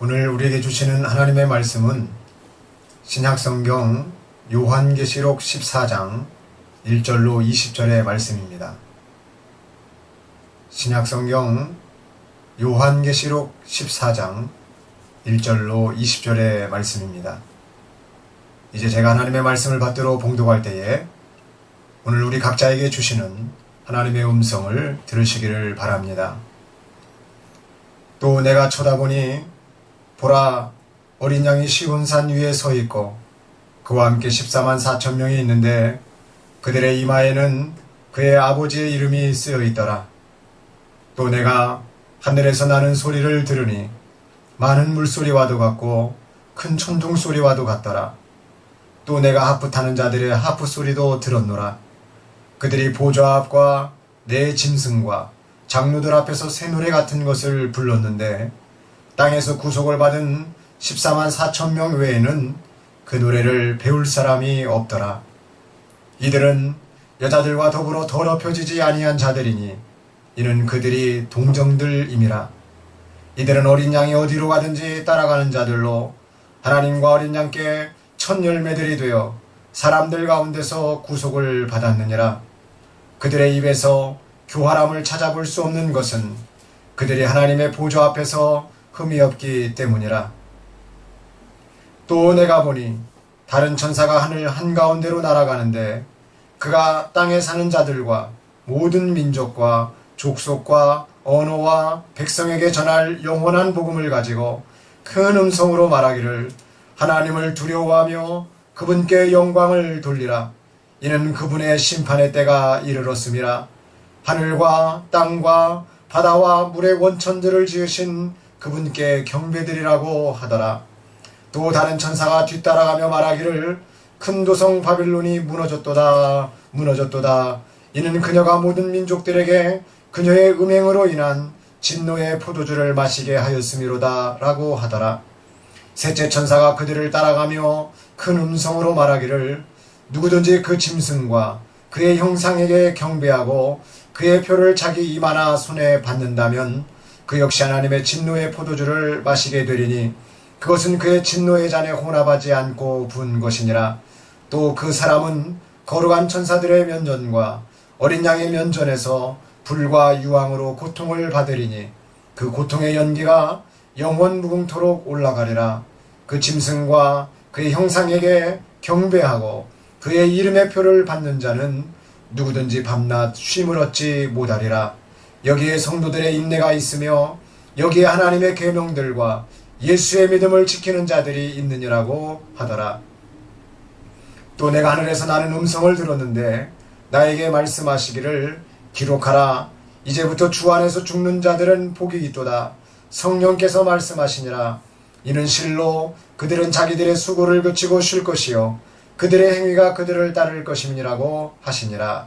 오늘 우리에게 주시는 하나님의 말씀은 신약성경 요한계시록 14장 1절로 20절의 말씀입니다. 신약성경 요한계시록 14장 1절로 20절의 말씀입니다. 이제 제가 하나님의 말씀을 받들어 봉독할 때에 오늘 우리 각자에게 주시는 하나님의 음성을 들으시기를 바랍니다. 또 내가 쳐다보니 보라, 어린 양이 시온산 위에 서 있고 그와 함께 14만 4천 명이 있는데 그들의 이마에는 그의 아버지의 이름이 쓰여 있더라. 또 내가 하늘에서 나는 소리를 들으니 많은 물소리와도 같고 큰 천둥 소리와도 같더라. 또 내가 하프 타는 자들의 하프 소리도 들었노라. 그들이 보좌 앞과 내 짐승과 장로들 앞에서 새 노래 같은 것을 불렀는데 땅에서 구속을 받은 14만 4천 명 외에는 그 노래를 배울 사람이 없더라. 이들은 여자들과 더불어 더럽혀지지 아니한 자들이니 이는 그들이 동정들임이라. 이들은 어린 양이 어디로 가든지 따라가는 자들로 하나님과 어린 양께 첫 열매들이 되어 사람들 가운데서 구속을 받았느니라. 그들의 입에서 교활함을 찾아볼 수 없는 것은 그들이 하나님의 보좌 앞에서 흠이 없기 때문이라. 또 내가 보니 다른 천사가 하늘 한가운데로 날아가는데 그가 땅에 사는 자들과 모든 민족과 족속과 언어와 백성에게 전할 영원한 복음을 가지고 큰 음성으로 말하기를 하나님을 두려워하며 그분께 영광을 돌리라. 이는 그분의 심판의 때가 이르렀음이라. 하늘과 땅과 바다와 물의 원천들을 지으신 그분께 경배드리라고 하더라. 또 다른 천사가 뒤따라가며 말하기를 큰 도성 바빌론이 무너졌도다 무너졌도다. 이는 그녀가 모든 민족들에게 그녀의 음행으로 인한 진노의 포도주를 마시게 하였음이로다 라고 하더라. 셋째 천사가 그들을 따라가며 큰 음성으로 말하기를 누구든지 그 짐승과 그의 형상에게 경배하고 그의 표를 자기 이마나 손에 받는다면 그 역시 하나님의 진노의 포도주를 마시게 되리니 그것은 그의 진노의 잔에 혼합하지 않고 부은 것이니라. 또 그 사람은 거룩한 천사들의 면전과 어린 양의 면전에서 불과 유황으로 고통을 받으리니 그 고통의 연기가 영원 무궁토록 올라가리라. 그 짐승과 그의 형상에게 경배하고 그의 이름의 표를 받는 자는 누구든지 밤낮 쉼을 얻지 못하리라. 여기에 성도들의 인내가 있으며 여기에 하나님의 계명들과 예수의 믿음을 지키는 자들이 있느니라고 하더라. 또 내가 하늘에서 나는 음성을 들었는데 나에게 말씀하시기를 기록하라. 이제부터 주 안에서 죽는 자들은 복이 있도다. 성령께서 말씀하시니라. 이는 실로 그들은 자기들의 수고를 그치고 쉴 것이요 그들의 행위가 그들을 따를 것임이라고 하시니라.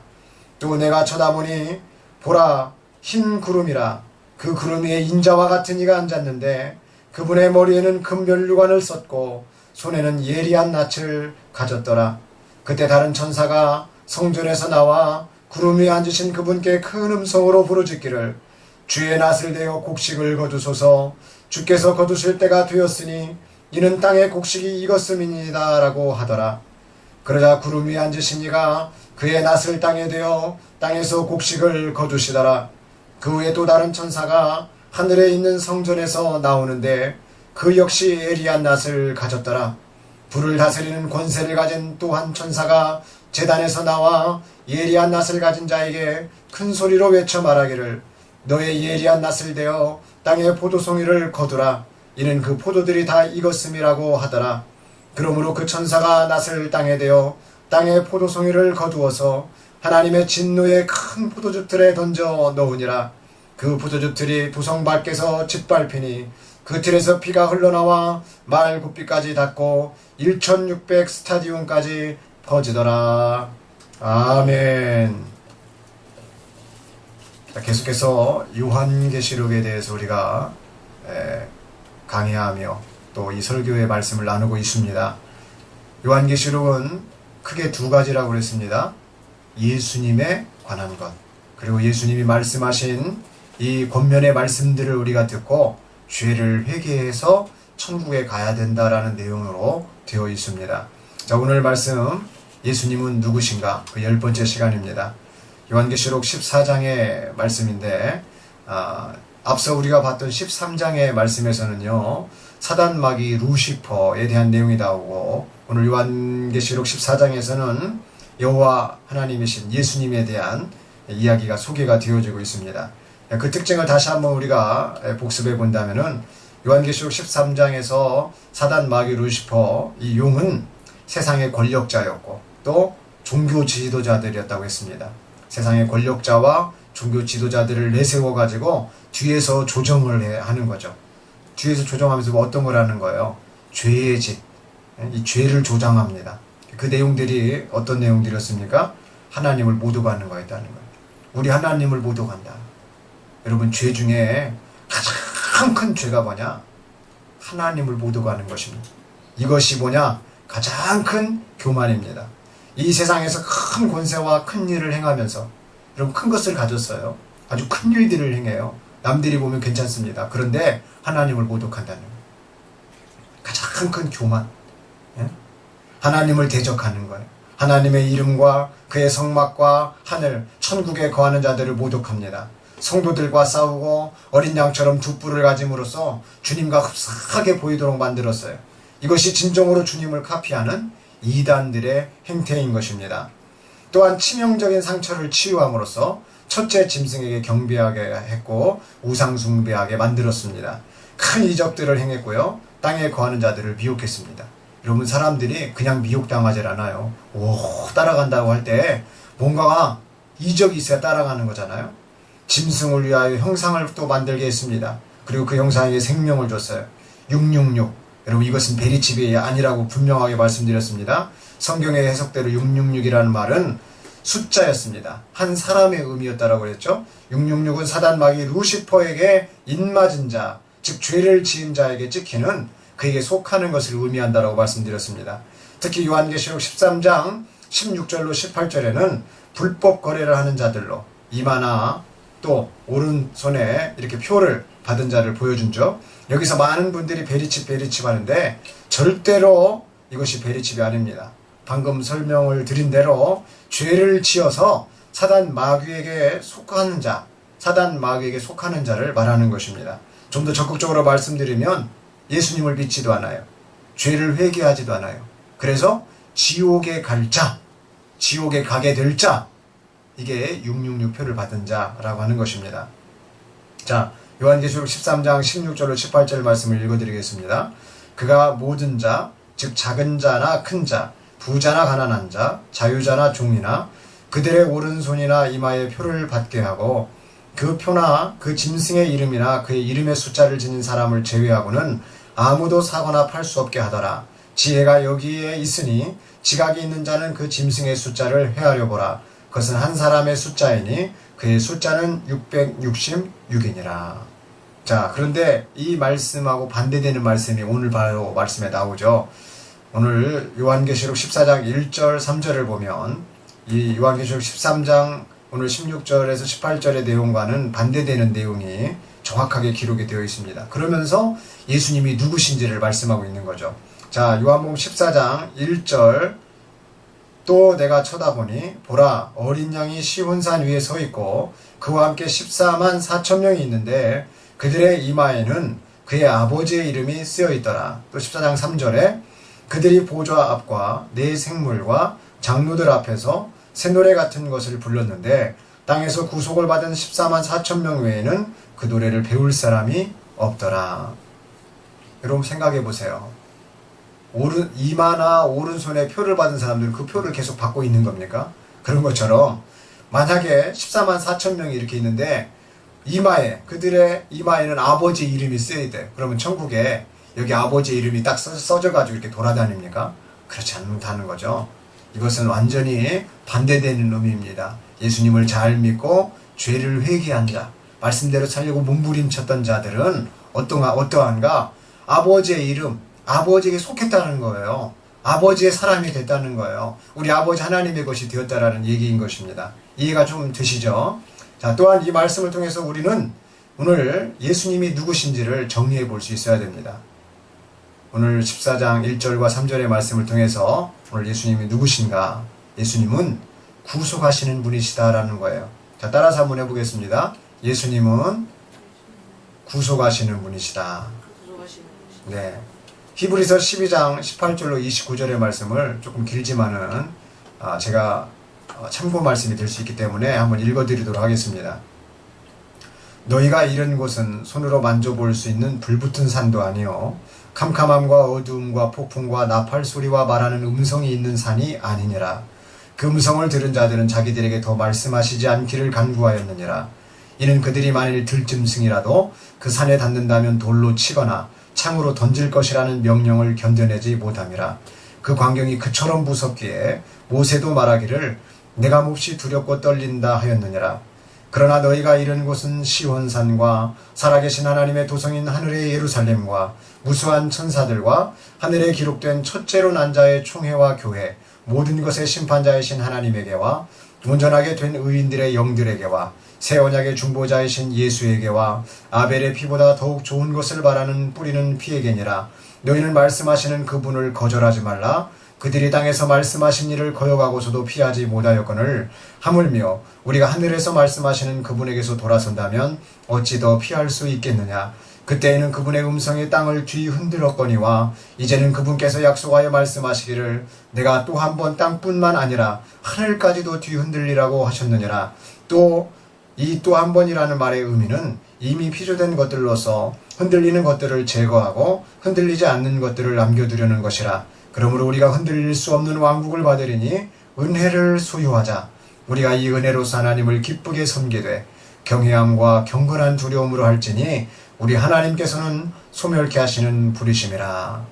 또 내가 쳐다보니 보라, 흰 구름이라. 그 구름 위에 인자와 같은 이가 앉았는데 그분의 머리에는 금면류관을 썼고 손에는 예리한 낯을 가졌더라. 그때 다른 천사가 성전에서 나와 구름 위에 앉으신 그분께 큰 음성으로 부르짖기를 주의 낯을 대어 곡식을 거두소서. 주께서 거두실 때가 되었으니 이는 땅의 곡식이 익었음이니이다 라고 하더라. 그러자 구름 위에 앉으신 이가 그의 낯을 땅에 대어 땅에서 곡식을 거두시더라. 그 후에 또 다른 천사가 하늘에 있는 성전에서 나오는데 그 역시 예리한 낯을 가졌더라. 불을 다스리는 권세를 가진 또 한 천사가 제단에서 나와 예리한 낯을 가진 자에게 큰 소리로 외쳐 말하기를 너의 예리한 낯을 대어 땅의 포도송이를 거두라. 이는 그 포도들이 다 익었음이라고 하더라. 그러므로 그 천사가 낯을 땅에 대어 땅의 포도송이를 거두어서 하나님의 진노의 큰 포도즙틀에 던져 넣으니라. 그 포도즙틀이 도성 밖에서 짓밟히니 그 틀에서 피가 흘러나와 마을 굽비까지 닿고 1600 스타디움까지 퍼지더라. 아멘. 계속해서 요한계시록에 대해서 우리가 강의하며 또 이 설교의 말씀을 나누고 있습니다. 요한계시록은 크게 두 가지라고 그랬습니다. 예수님에 관한 것, 그리고 예수님이 말씀하신 이 권면의 말씀들을 우리가 듣고 죄를 회개해서 천국에 가야 된다라는 내용으로 되어 있습니다. 자, 오늘 말씀 예수님은 누구신가? 그 10번째 시간입니다. 요한계시록 14장의 말씀인데 앞서 우리가 봤던 13장의 말씀에서는요, 사단 마귀 루시퍼에 대한 내용이 나오고, 오늘 요한계시록 14장에서는 여호와 하나님이신 예수님에 대한 이야기가 소개가 되어지고 있습니다. 그 특징을 다시 한번 우리가 복습해 본다면은, 요한계시록 13장에서 사단 마귀 루시퍼, 이 용은 세상의 권력자였고 또 종교 지도자들이었다고 했습니다. 세상의 권력자와 종교 지도자들을 내세워 가지고 뒤에서 조정을 하는 거죠. 뒤에서 조정하면서 어떤 걸 하는 거예요? 죄의 집, 이 죄를 조장합니다. 그 내용들이 어떤 내용들이었습니까? 하나님을 모독하는 거였다는 거예요. 우리 하나님을 모독한다. 여러분, 죄 중에 가장 큰 죄가 뭐냐? 하나님을 모독하는 것입니다. 이것이 뭐냐? 가장 큰 교만입니다. 이 세상에서 큰 권세와 큰 일을 행하면서, 여러분, 큰 것을 가졌어요. 아주 큰 일들을 행해요. 남들이 보면 괜찮습니다. 그런데 하나님을 모독한다는 거예요. 가장 큰 교만. 하나님을 대적하는 거예요. 하나님의 이름과 그의 성막과 하늘, 천국에 거하는 자들을 모독합니다. 성도들과 싸우고 어린 양처럼 두 뿔을 가짐으로써 주님과 흡사하게 보이도록 만들었어요. 이것이 진정으로 주님을 카피하는 이단들의 행태인 것입니다. 또한 치명적인 상처를 치유함으로써 첫째 짐승에게 경배하게 했고 우상 숭배하게 만들었습니다. 큰 이적들을 행했고요, 땅에 거하는 자들을 미혹했습니다. 여러분, 사람들이 그냥 미혹당하지 않아요. 따라간다고 할 때 뭔가가 이적이 있어야 따라가는 거잖아요. 짐승을 위하여 형상을 또 만들게 했습니다. 그리고 그 형상에게 생명을 줬어요. 666. 여러분, 이것은 베리칩이 아니라고 분명하게 말씀드렸습니다. 성경의 해석대로 666이라는 말은 숫자였습니다. 한 사람의 의미였다라고 그랬죠. 666은 사단 마귀 루시퍼에게 인맞은 자, 즉 죄를 지은 자에게 찍히는, 그에게 속하는 것을 의미한다라고 말씀드렸습니다. 특히 요한계시록 13장 16절로 18절에는 불법 거래를 하는 자들로 이마나 또 오른손에 이렇게 표를 받은 자를 보여준죠. 여기서 많은 분들이 베리칩 하는데 절대로 이것이 베리칩이 아닙니다. 방금 설명을 드린 대로 죄를 지어서 사단 마귀에게 속하는 자, 사단 마귀에게 속하는 자를 말하는 것입니다. 좀 더 적극적으로 말씀드리면 예수님을 믿지도 않아요. 죄를 회개하지도 않아요. 그래서 지옥에 갈 자, 지옥에 가게 될 자, 이게 666표를 받은 자라고 하는 것입니다. 자, 요한계시록 13장 16절로 18절 말씀을 읽어드리겠습니다. 그가 모든 자, 즉 작은 자나 큰 자, 부자나 가난한 자, 자유자나 종이나 그들의 오른손이나 이마에 표를 받게 하고 그 표나 그 짐승의 이름이나 그의 이름의 숫자를 지닌 사람을 제외하고는 아무도 사거나 팔 수 없게 하더라. 지혜가 여기에 있으니 지각이 있는 자는 그 짐승의 숫자를 헤아려 보라. 그것은 한 사람의 숫자이니 그의 숫자는 666이니라. 자, 그런데 이 말씀하고 반대되는 말씀이 오늘 바로 말씀에 나오죠. 오늘 요한계시록 14장 1절 3절을 보면 이 요한계시록 13장 오늘 16절에서 18절의 내용과는 반대되는 내용이 정확하게 기록이 되어 있습니다. 그러면서 예수님이 누구신지를 말씀하고 있는 거죠. 자, 요한복음 14장 1절, 또 내가 쳐다보니 보라, 어린 양이 시온산 위에 서 있고 그와 함께 14만 4천 명이 있는데 그들의 이마에는 그의 아버지의 이름이 쓰여 있더라. 또 14장 3절에 그들이 보좌 앞과 네 생물과 장로들 앞에서 새노래 같은 것을 불렀는데 땅에서 구속을 받은 14만 4천 명 외에는 그 노래를 배울 사람이 없더라. 여러분, 생각해 보세요. 이마나 오른손에 표를 받은 사람들은 그 표를 계속 받고 있는 겁니까? 그런 것처럼 만약에 14만 4천 명이 이렇게 있는데 그들의 이마에는 아버지 이름이 쓰여야 돼. 그러면 천국에 여기 아버지 이름이 딱 써져가지고 이렇게 돌아다닙니까? 그렇지 않다는 거죠. 이것은 완전히 반대되는 의미입니다. 예수님을 잘 믿고 죄를 회개한 자, 말씀대로 살려고 몸부림쳤던 자들은 어떠한가? 아버지의 이름, 아버지에게 속했다는 거예요. 아버지의 사람이 됐다는 거예요. 우리 아버지 하나님의 것이 되었다라는 얘기인 것입니다. 이해가 좀 되시죠? 자, 또한 이 말씀을 통해서 우리는 오늘 예수님이 누구신지를 정리해 볼 수 있어야 됩니다. 오늘 14장 1절과 3절의 말씀을 통해서 오늘 예수님이 누구신가? 예수님은 구속하시는 분이시다라는 거예요. 자, 따라서 한번 해보겠습니다. 예수님은 구속하시는 분이시다. 네. 히브리서 12장 18절로 29절의 말씀을 조금 길지만은 제가 참고 말씀이 될 수 있기 때문에 한번 읽어드리도록 하겠습니다. 너희가 이른 곳은 손으로 만져볼 수 있는 불붙은 산도 아니요 캄캄함과 어두움과 폭풍과 나팔 소리와 말하는 음성이 있는 산이 아니니라. 그 음성을 들은 자들은 자기들에게 더 말씀하시지 않기를 간구하였느니라. 이는 그들이 만일 들짐승이라도 그 산에 닿는다면 돌로 치거나 창으로 던질 것이라는 명령을 견뎌내지 못함이라. 그 광경이 그처럼 무섭기에 모세도 말하기를 내가 몹시 두렵고 떨린다 하였느니라. 그러나 너희가 이른 곳은 시온산과 살아계신 하나님의 도성인 하늘의 예루살렘과 무수한 천사들과 하늘에 기록된 첫째로 난 자의 총회와 교회 모든 것의 심판자이신 하나님에게와 온전하게 된 의인들의 영들에게와 새 언약의 중보자이신 예수에게와 아벨의 피보다 더욱 좋은 것을 바라는 뿌리는 피에게니라. 너희는 말씀하시는 그분을 거절하지 말라. 그들이 땅에서 말씀하신 일을 거역하고서도 피하지 못하였거늘 하물며 우리가 하늘에서 말씀하시는 그분에게서 돌아선다면 어찌 더 피할 수 있겠느냐. 그때에는 그분의 음성이 땅을 뒤흔들었거니와 이제는 그분께서 약속하여 말씀하시기를 내가 또 한 번 땅뿐만 아니라 하늘까지도 뒤흔들리라고 하셨느니라. 또 이 또 한 번이라는 말의 의미는 이미 피조된 것들로서 흔들리는 것들을 제거하고 흔들리지 않는 것들을 남겨두려는 것이라. 그러므로 우리가 흔들릴 수 없는 왕국을 받으리니 은혜를 소유하자. 우리가 이 은혜로서 하나님을 기쁘게 섬기되 경외함과 경건한 두려움으로 할지니 우리 하나님께서는 소멸케 하시는 분이심이라.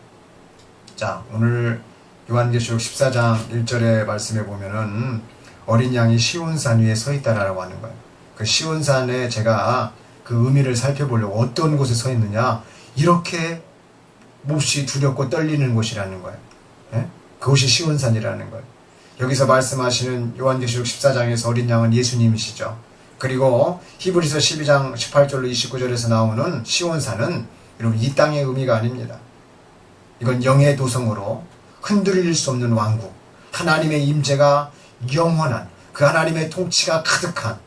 자, 오늘 요한계시록 14장 1절의 말씀에 보면은 어린 양이 시온산 위에 서 있다라고 하는 거예요. 그 시온산에 제가 그 의미를 살펴보려고 어떤 곳에 서 있느냐, 이렇게 몹시 두렵고 떨리는 곳이라는 거예요. 예? 그곳이 시온산이라는 거예요. 여기서 말씀하시는 요한계시록 14장에서 어린 양은 예수님이시죠. 그리고 히브리서 12장 18절로 29절에서 나오는 시온산은 여러분 이 땅의 의미가 아닙니다. 이건 영의 도성으로 흔들릴 수 없는 왕국, 하나님의 임재가 영원한 그 하나님의 통치가 가득한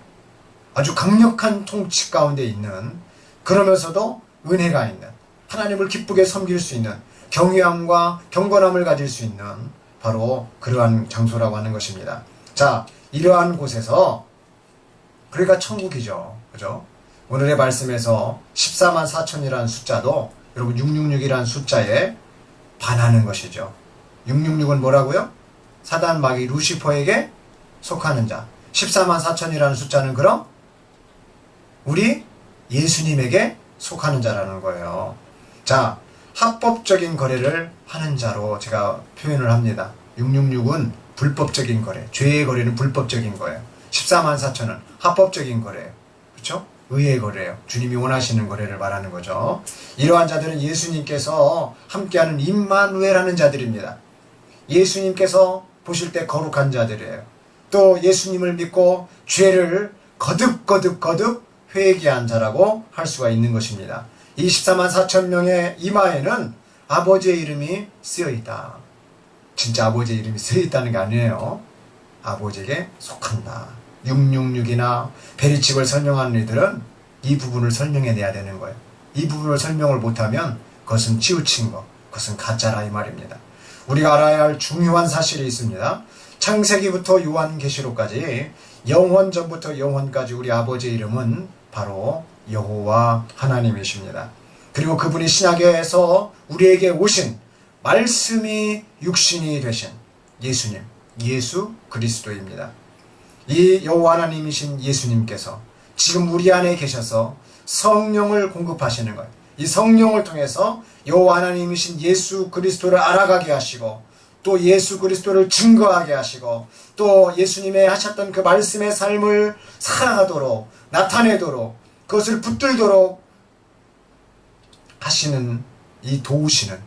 아주 강력한 통치 가운데 있는, 그러면서도 은혜가 있는, 하나님을 기쁘게 섬길 수 있는, 경외함과 경건함을 가질 수 있는 바로 그러한 장소라고 하는 것입니다. 자, 이러한 곳에서, 그러니까 천국이죠. 그죠? 오늘의 말씀에서 14만 4천이라는 숫자도 여러분 666이라는 숫자에 반하는 것이죠. 666은 뭐라고요? 사단 마귀 루시퍼에게 속하는 자. 14만 4천이라는 숫자는 그럼 우리 예수님에게 속하는 자라는 거예요. 자, 합법적인 거래를 하는 자로 제가 표현을 합니다. 666은 불법적인 거래, 죄의 거래는 불법적인 거예요. 14만 4천은 합법적인 거래예요. 그렇죠? 의의 거래예요. 주님이 원하시는 거래를 말하는 거죠. 이러한 자들은 예수님께서 함께하는 임마누엘하는 자들입니다. 예수님께서 보실 때 거룩한 자들이에요. 또 예수님을 믿고 죄를 거듭 회개한 자라고 할 수가 있는 것입니다. 이 14만 4천 명의 이마에는 아버지의 이름이 쓰여있다. 진짜 아버지의 이름이 쓰여있다는 게 아니에요. 아버지에게 속한다. 666이나 베리칩을 설명하는 이들은 이 부분을 설명해내야 되는 거예요. 이 부분을 설명을 못하면 그것은 치우친 것, 그것은 가짜라 이 말입니다. 우리가 알아야 할 중요한 사실이 있습니다. 창세기부터 요한계시록까지 영원 전부터 영원까지 우리 아버지의 이름은 바로 여호와 하나님이십니다. 그리고 그분이 신약에서 우리에게 오신 말씀이 육신이 되신 예수님, 예수 그리스도입니다. 이 여호와 하나님이신 예수님께서 지금 우리 안에 계셔서 성령을 공급하시는 것, 이 성령을 통해서 여호와 하나님이신 예수 그리스도를 알아가게 하시고 또 예수 그리스도를 증거하게 하시고 또 예수님의 하셨던 그 말씀의 삶을 살아가도록 나타내도록 그것을 붙들도록 하시는 이 도우시는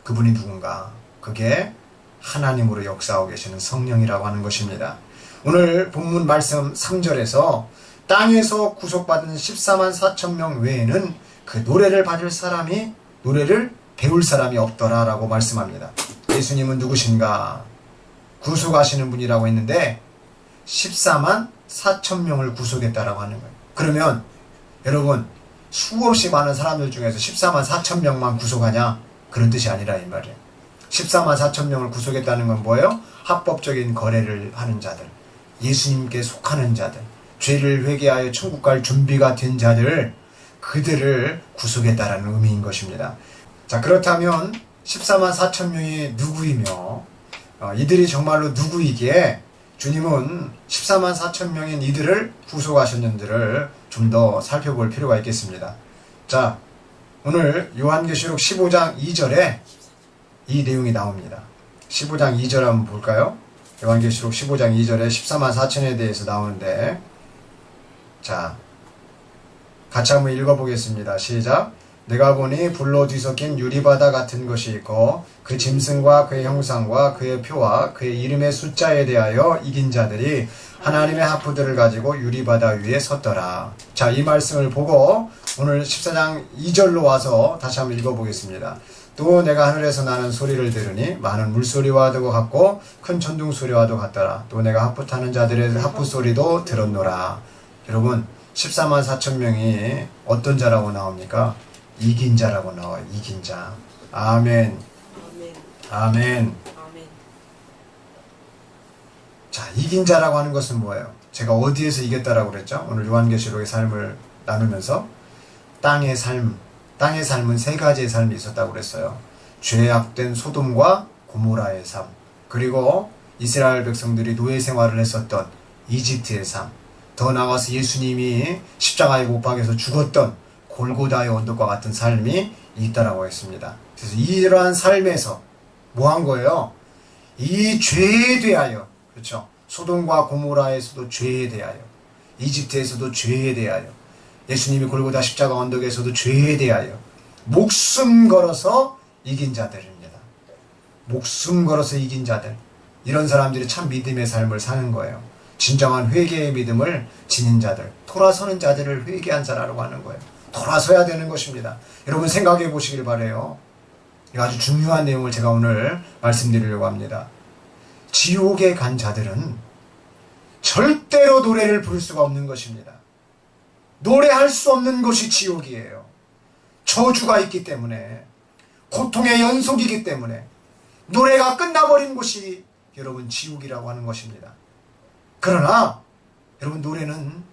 그분이 누군가? 그게 하나님으로 역사하고 계시는 성령이라고 하는 것입니다. 오늘 본문 말씀 3절에서 땅에서 구속받은 14만 4천 명 외에는 그 노래를 받을 사람이, 노래를 배울 사람이 없더라 라고 말씀합니다. 예수님은 누구신가? 구속하시는 분이라고 했는데 14만 4천 명을 구속했다라고 하는 거예요. 그러면 여러분 수없이 많은 사람들 중에서 14만 4천 명만 구속하냐? 그런 뜻이 아니라 이 말이에요. 14만 4천 명을 구속했다는 건 뭐예요? 합법적인 거래를 하는 자들, 예수님께 속하는 자들, 죄를 회개하여 천국 갈 준비가 된 자들, 그들을 구속했다라는 의미인 것입니다. 자, 그렇다면 14만 4천 명이 누구이며 이들이 정말로 누구이기에 주님은 14만 4천 명인 이들을 구속하셨는지를 좀 더 살펴볼 필요가 있겠습니다. 자, 오늘 요한계시록 15장 2절에 이 내용이 나옵니다. 15장 2절 한번 볼까요? 요한계시록 15장 2절에 14만 4천에 대해서 나오는데, 자, 같이 한번 읽어보겠습니다. 시작. 내가 보니 불로 뒤섞인 유리바다 같은 것이 있고 그 짐승과 그의 형상과 그의 표와 그의 이름의 숫자에 대하여 이긴 자들이 하나님의 하프들을 가지고 유리바다 위에 섰더라. 자, 이 말씀을 보고 오늘 14장 2절로 와서 다시 한번 읽어보겠습니다. 또 내가 하늘에서 나는 소리를 들으니 많은 물소리와도 같고 큰 천둥 소리와도 같더라. 또 내가 하프 타는 자들의 하프 소리도 들었노라. 여러분 14만 4천 명이 어떤 자라고 나옵니까? 이긴 자라고 나와요. 이긴 자. 아멘. 아멘. 자, 이긴 자라고 하는 것은 뭐예요? 제가 어디에서 이겼다라고 그랬죠? 오늘 요한계시록의 삶을 나누면서 땅의 삶은 세 가지의 삶이 있었다고 그랬어요. 죄악된 소돔과 고모라의 삶, 그리고 이스라엘 백성들이 노예 생활을 했었던 이집트의 삶, 더 나아가서 예수님이 십자가에 못 박혀서 죽었던 골고다의 언덕과 같은 삶이 있다라고 했습니다. 그래서 이러한 삶에서 뭐 한 거예요? 이 죄에 대하여, 그렇죠? 소돔과 고모라에서도 죄에 대하여, 이집트에서도 죄에 대하여, 예수님이 골고다 십자가 언덕에서도 죄에 대하여 목숨 걸어서 이긴 자들입니다. 목숨 걸어서 이긴 자들. 이런 사람들이 참 믿음의 삶을 사는 거예요. 진정한 회개의 믿음을 지닌 자들, 돌아서는 자들을 회개한 자라고 하는 거예요. 돌아서야 되는 것입니다. 여러분 생각해 보시길 바라요. 아주 중요한 내용을 제가 오늘 말씀드리려고 합니다. 지옥에 간 자들은 절대로 노래를 부를 수가 없는 것입니다. 노래할 수 없는 것이 지옥이에요. 저주가 있기 때문에, 고통의 연속이기 때문에 노래가 끝나버린 곳이 여러분 지옥이라고 하는 것입니다. 그러나 여러분 노래는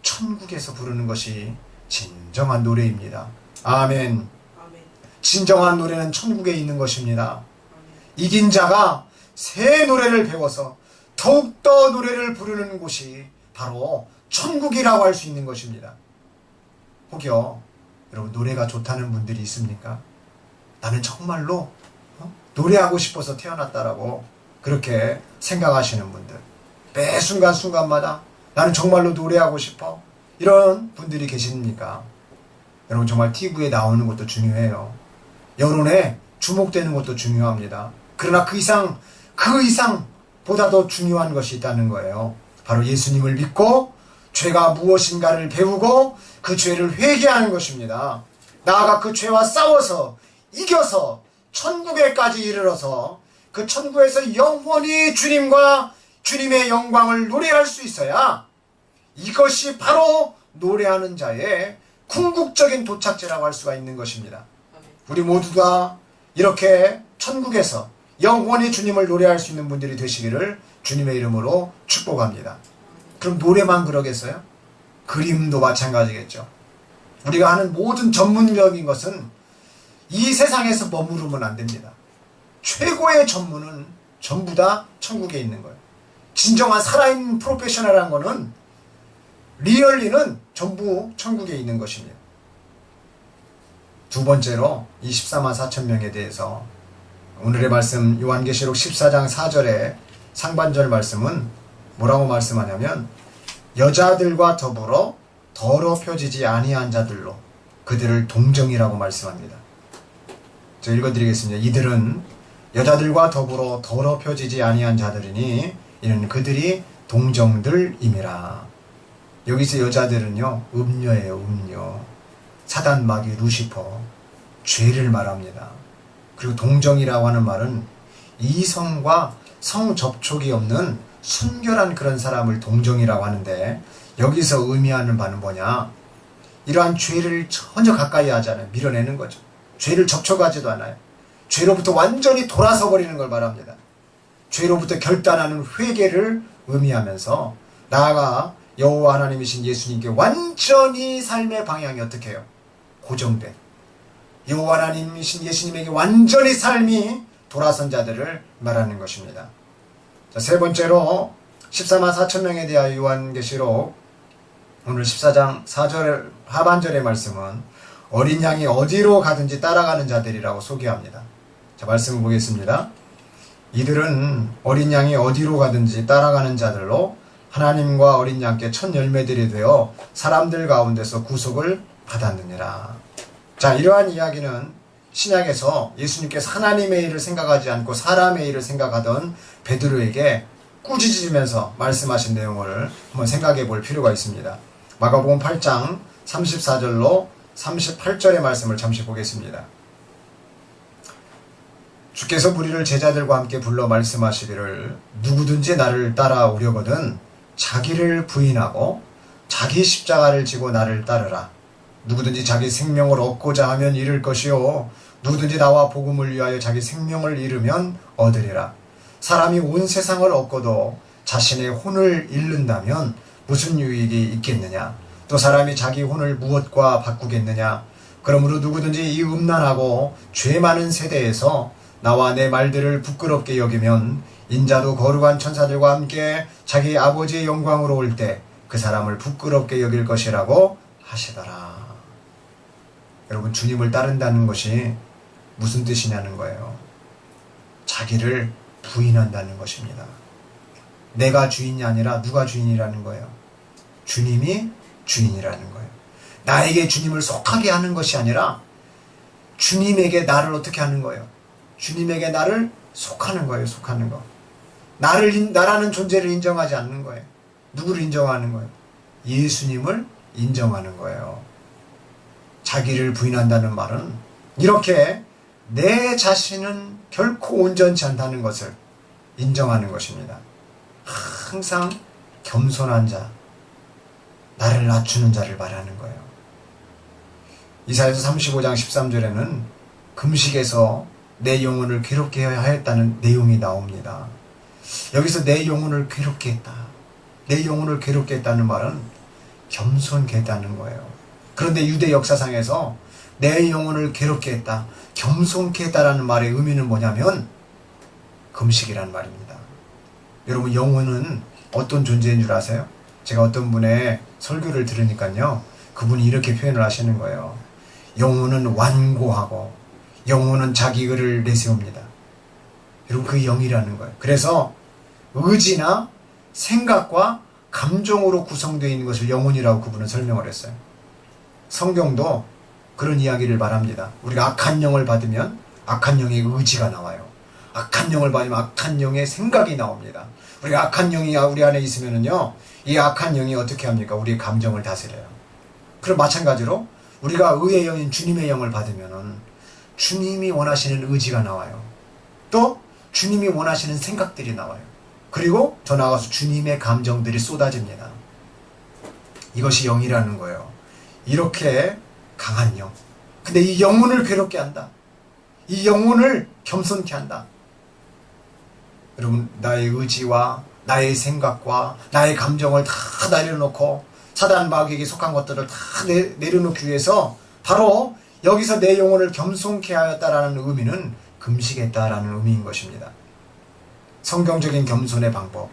천국에서 부르는 것이 진정한 노래입니다. 아멘. 진정한 노래는 천국에 있는 것입니다. 이긴 자가 새 노래를 배워서 더욱더 노래를 부르는 곳이 바로 천국이라고 할 수 있는 것입니다. 혹여 여러분 노래가 좋다는 분들이 있습니까? 나는 정말로 노래하고 싶어서 태어났다라고 그렇게 생각하시는 분들, 매 순간순간마다 나는 정말로 노래하고 싶어, 이런 분들이 계십니까? 여러분 정말 TV에 나오는 것도 중요해요. 여론에 주목되는 것도 중요합니다. 그러나 그 이상보다 더 중요한 것이 있다는 거예요. 바로 예수님을 믿고 죄가 무엇인가를 배우고 그 죄를 회개하는 것입니다. 나아가 그 죄와 싸워서 이겨서 천국에까지 이르러서 그 천국에서 영원히 주님과 주님의 영광을 노래할 수 있어야, 이것이 바로 노래하는 자의 궁극적인 도착지라고 할 수가 있는 것입니다. 우리 모두가 이렇게 천국에서 영원히 주님을 노래할 수 있는 분들이 되시기를 주님의 이름으로 축복합니다. 그럼 노래만 그러겠어요? 그림도 마찬가지겠죠. 우리가 하는 모든 전문적인 것은 이 세상에서 머무르면 안 됩니다. 최고의 전문은 전부 다 천국에 있는 거예요. 진정한 살아있는 프로페셔널한 거는, 리얼리는 전부 천국에 있는 것입니다. 두 번째로 24만 4천 명에 대해서 오늘의 말씀 요한계시록 14장 4절의 상반절 말씀은 뭐라고 말씀하냐면, 여자들과 더불어 더럽혀지지 아니한 자들로 그들을 동정이라고 말씀합니다. 제가 읽어드리겠습니다. 이들은 여자들과 더불어 더럽혀지지 아니한 자들이니 이는 그들이 동정들임이라. 여기서 여자들은요, 음녀예요. 음녀. 사단 마귀 루시퍼, 죄를 말합니다. 그리고 동정이라고 하는 말은 이성과 성접촉이 없는 순결한 그런 사람을 동정이라고 하는데, 여기서 의미하는 바는 뭐냐? 이러한 죄를 전혀 가까이 하지 않아요. 밀어내는 거죠. 죄를 접촉하지도 않아요. 죄로부터 완전히 돌아서 버리는 걸 말합니다. 죄로부터 결단하는 회개를 의미하면서, 나아가 여호와 하나님이신 예수님께 완전히 삶의 방향이 어떻게 해요? 고정된, 여호와 하나님이신 예수님에게 완전히 삶이 돌아선 자들을 말하는 것입니다. 자, 세 번째로 14만 4천 명에 대하여 요한계시록 오늘 14장 4절 하반절의 말씀은 어린 양이 어디로 가든지 따라가는 자들이라고 소개합니다. 자, 말씀을 보겠습니다. 이들은 어린 양이 어디로 가든지 따라가는 자들로 하나님과 어린 양께 첫 열매들이 되어 사람들 가운데서 구속을 받았느니라. 자, 이러한 이야기는 신약에서 예수님께서 하나님의 일을 생각하지 않고 사람의 일을 생각하던 베드로에게 꾸짖으면서 말씀하신 내용을 한번 생각해 볼 필요가 있습니다. 마가복음 8장 34절로 38절의 말씀을 잠시 보겠습니다. 주께서 무리를 제자들과 함께 불러 말씀하시기를 누구든지 나를 따라오려거든 자기를 부인하고 자기 십자가를 지고 나를 따르라. 누구든지 자기 생명을 얻고자 하면 잃을 것이요 누구든지 나와 복음을 위하여 자기 생명을 잃으면 얻으리라. 사람이 온 세상을 얻고도 자신의 혼을 잃는다면 무슨 유익이 있겠느냐? 또 사람이 자기 혼을 무엇과 바꾸겠느냐? 그러므로 누구든지 이 음란하고 죄 많은 세대에서 나와 내 말들을 부끄럽게 여기면 인자도 거룩한 천사들과 함께 자기 아버지의 영광으로 올 때 그 사람을 부끄럽게 여길 것이라고 하시더라. 여러분, 주님을 따른다는 것이 무슨 뜻이냐는 거예요. 자기를 부인한다는 것입니다. 내가 주인이 아니라 누가 주인이라는 거예요? 주님이 주인이라는 거예요. 나에게 주님을 속하게 하는 것이 아니라 주님에게 나를 어떻게 하는 거예요? 주님에게 나를 속하는 거예요. 속하는 거. 나라는 존재를 인정하지 않는 거예요. 누구를 인정하는 거예요? 예수님을 인정하는 거예요. 자기를 부인한다는 말은 이렇게 내 자신은 결코 온전치 않다는 것을 인정하는 것입니다. 항상 겸손한 자, 나를 낮추는 자를 말하는 거예요. 이사야서 35장 13절에는 금식에서 내 영혼을 괴롭게 하였다는 내용이 나옵니다. 여기서 내 영혼을 괴롭게 했다. 내 영혼을 괴롭게 했다는 말은 겸손케 했다는 거예요. 그런데 유대 역사상에서 내 영혼을 괴롭게 했다, 겸손케 했다라는 말의 의미는 뭐냐면 금식이라는 말입니다. 여러분, 영혼은 어떤 존재인 줄 아세요? 제가 어떤 분의 설교를 들으니까요, 그분이 이렇게 표현을 하시는 거예요. 영혼은 완고하고 영혼은 자기 의를 내세웁니다. 여러분, 그 영이라는 거예요. 그래서 의지나 생각과 감정으로 구성되어 있는 것을 영혼이라고 그분은 설명을 했어요. 성경도 그런 이야기를 말합니다. 우리가 악한 영을 받으면 악한 영의 의지가 나와요. 악한 영을 받으면 악한 영의 생각이 나옵니다. 우리가 악한 영이 우리 안에 있으면은요, 이 악한 영이 어떻게 합니까? 우리의 감정을 다스려요. 그럼 마찬가지로 우리가 의의 영인 주님의 영을 받으면은 주님이 원하시는 의지가 나와요. 또 주님이 원하시는 생각들이 나와요. 그리고 더 나아가서 주님의 감정들이 쏟아집니다. 이것이 영이라는 거예요. 이렇게 강한 영. 근데 이 영혼을 괴롭게 한다. 이 영혼을 겸손케 한다. 여러분, 나의 의지와 나의 생각과 나의 감정을 다 내려놓고 사단 마귀에게 속한 것들을 다 내려놓기 위해서 바로 여기서 내 영혼을 겸손케 하였다라는 의미는 금식했다라는 의미인 것입니다. 성경적인 겸손의 방법,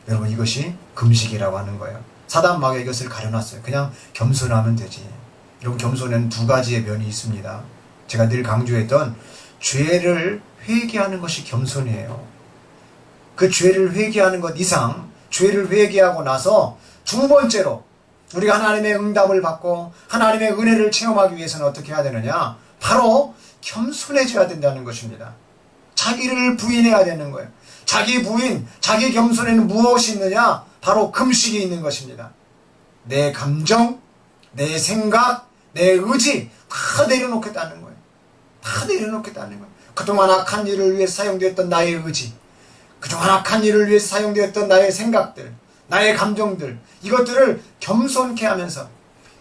여러분, 이것이 금식이라고 하는 거예요. 사단 마귀가 이것을 가려놨어요. 그냥 겸손하면 되지. 여러분, 겸손에는 두 가지의 면이 있습니다. 제가 늘 강조했던 죄를 회개하는 것이 겸손이에요. 그 죄를 회개하는 것 이상, 죄를 회개하고 나서 두 번째로 우리가 하나님의 응답을 받고 하나님의 은혜를 체험하기 위해서는 어떻게 해야 되느냐? 바로 겸손해져야 된다는 것입니다. 자기를 부인해야 되는 거예요. 자기 부인, 자기 겸손에는 무엇이 있느냐? 바로 금식이 있는 것입니다. 내 감정, 내 생각, 내 의지 다 내려놓겠다는 거예요. 다 내려놓겠다는 거예요. 그동안 악한 일을 위해 사용되었던 나의 의지, 그동안 악한 일을 위해 사용되었던 나의 생각들, 나의 감정들, 이것들을 겸손케 하면서